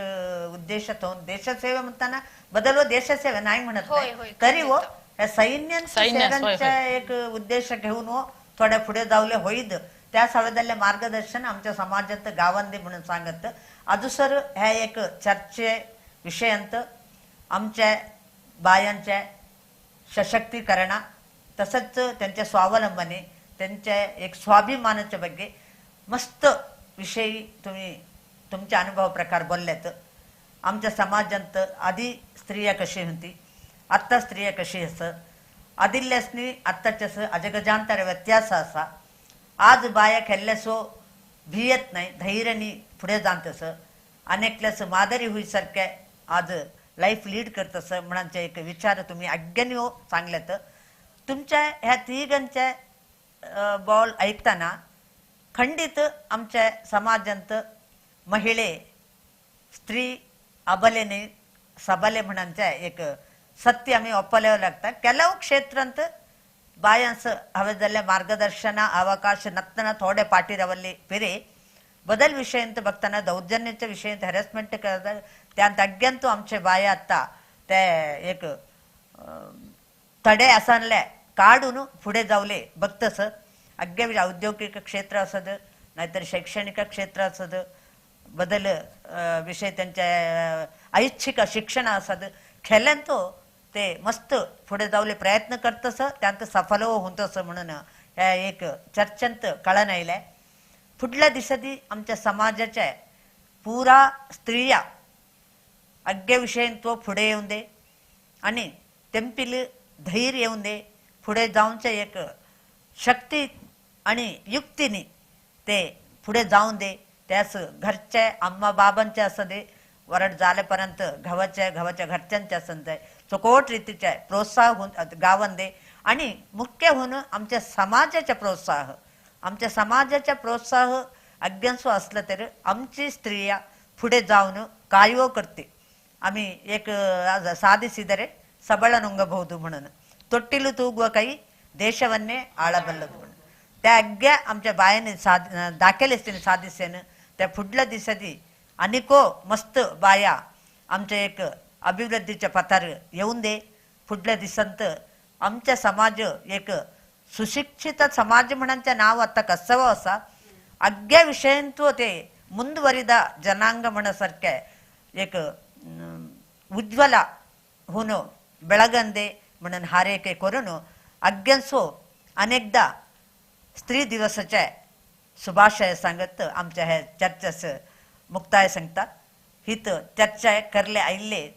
उद्देशात होऊन देशसेवे म्हणताना बदल देशसेवे नाही म्हणत होय, नाही होय, तरी हो ह्या सैन्यांच्या एक उद्देश घेऊन हो थोड्या पुढे जावले होईद त्या सवेदल्या मार्गदर्शन आमच्या समाजात गावांदे म्हणून सांगत अजूसर ह्या एक चर्चे विषयांत आमच्या बायांच्या सशक्तीकरणा तसंच त्यांच्या स्वावलंबने त्यांच्या एक स्वाभिमानाच्या ಬಗ್ಗೆ मस्त विषयी तुम्ही तुमचे अनुभव प्रकार बोलल्यात आमच्या समाजांत आधी स्त्रिया कशी होती आत्ता स्त्रिया कशी असं आदिल्ल्यासनी आत्ताच्यास अजगजांतर व्यत्यास असा आज बाया खेळल्यासो भियत नाही धैर्यानी पुढे जाणतस अनेकल्यास मादरी होईसारख्या आज लाईफ लीड करतस म्हणांचे एक विचार तुम्ही अज्ञानी हो सांगल्यात तुमच्या ह्या तिघांच्या बॉल ऐकताना खंडित आमच्या समाजांत महिळे स्त्री अबलेने सबले म्हणांच्या एक सत्य आम्ही ओपल्यावर लागतात ಕೆಲವು ಕ್ಷೇತ್ರಂತ ಬಾಯನ್ಸ್ ಹವದಲ್ಲೇ ಮಾರ್ಗದರ್ಶನ ಅವಕಾಶ ನತ್ತನ थोडे पाठीरावले फिरे बदल विषय ಅಂತ बघताना दौर्जन्याच्या विषय हॅरेसमेंट करतात त्यांत अज्ञान आमचे बाया आता ते एक तडे असले काढून पुढे जावले बघतस अज्ञे औद्योगिक क्षेत्र असत नाहीतर शैक्षणिक क्षेत्र असत बदल विषय त्यांच्या ऐच्छिक शिक्षण असत खेळ्यांतो ते मस्त पुढे जावले प्रयत्न करतस त्यांत सफल होतस म्हणून ह्या एक चर्चेंत कळण आयलाय फुडल्या दिसती आमच्या समाजाच्या पुरा स्त्रिया अज्ञे विषयन तो पुढे येऊन दे आणि तेंपील धैर्य येऊन दे पुढे जाऊनच्या एक शक्ती आणि युक्तीने ते पुढे जाऊन दे त्यास घरच्या आम्हा बाबांच्या असं दे वरड झाल्यापर्यंत गव्हाच्या घरच्यांच्या असं चोकोट रीतीच्या प्रोत्साह गावंदे आणि मुख्य होऊन आमच्या समाजाच्या प्रोत्साह आमच्या समाजाच्या प्रोत्साह अज्ञानसो असलं तर आमची स्त्रिया पुढे जाऊन कायो करते आम्ही एक ಸಾಧಿಸಿದರೆ सबळ ನುಂಗಬಹುದು म्हणून ತೊಟ್ಟಿಲು ತೂಗುವ ಕೈ ದೇಶವನ್ನೇ ಆಳಬಲ್ಲದು म्हणून त्या अज्ञा आमच्या बायाने दाखलेसतील साधिस्यानं त्या पुढल्या दिवसाती अनेको मस्त बाया आमच्या एक अभिवृद्धीच्या पथार येऊन दे पुढल्या दिवसांत आमच्या समाज एक सुशिक्षित समाज म्हणण्याच्या नाव आता कसावं असा अज्ञा विषयंतो ते ಮುಂದುವರಿದ ಜನಾಂಗ म्हणसारख्या एक उज्ज्वला होऊन ಬೆಳಗಂದೆ म्हणून हारेके करून अज्ञांसो अनेकदा स्त्री दिवसाच्या शुभाशय सांगत आमच्या ह्या चर्चेस मुक्ताय सांगता हित चर्चा करले आईले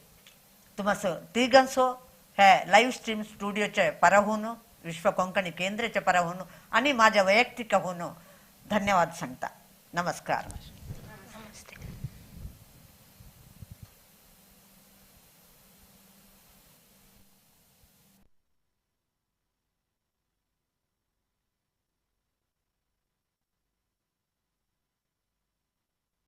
तुमस तिघांसो ह्या लाईव्ह स्ट्रीम स्टुडिओच्या पराहून विश्व कोंकणी केंद्राच्या पराहून आणि माझ्या वैयक्तिक होऊन धन्यवाद सांगता नमस्कार.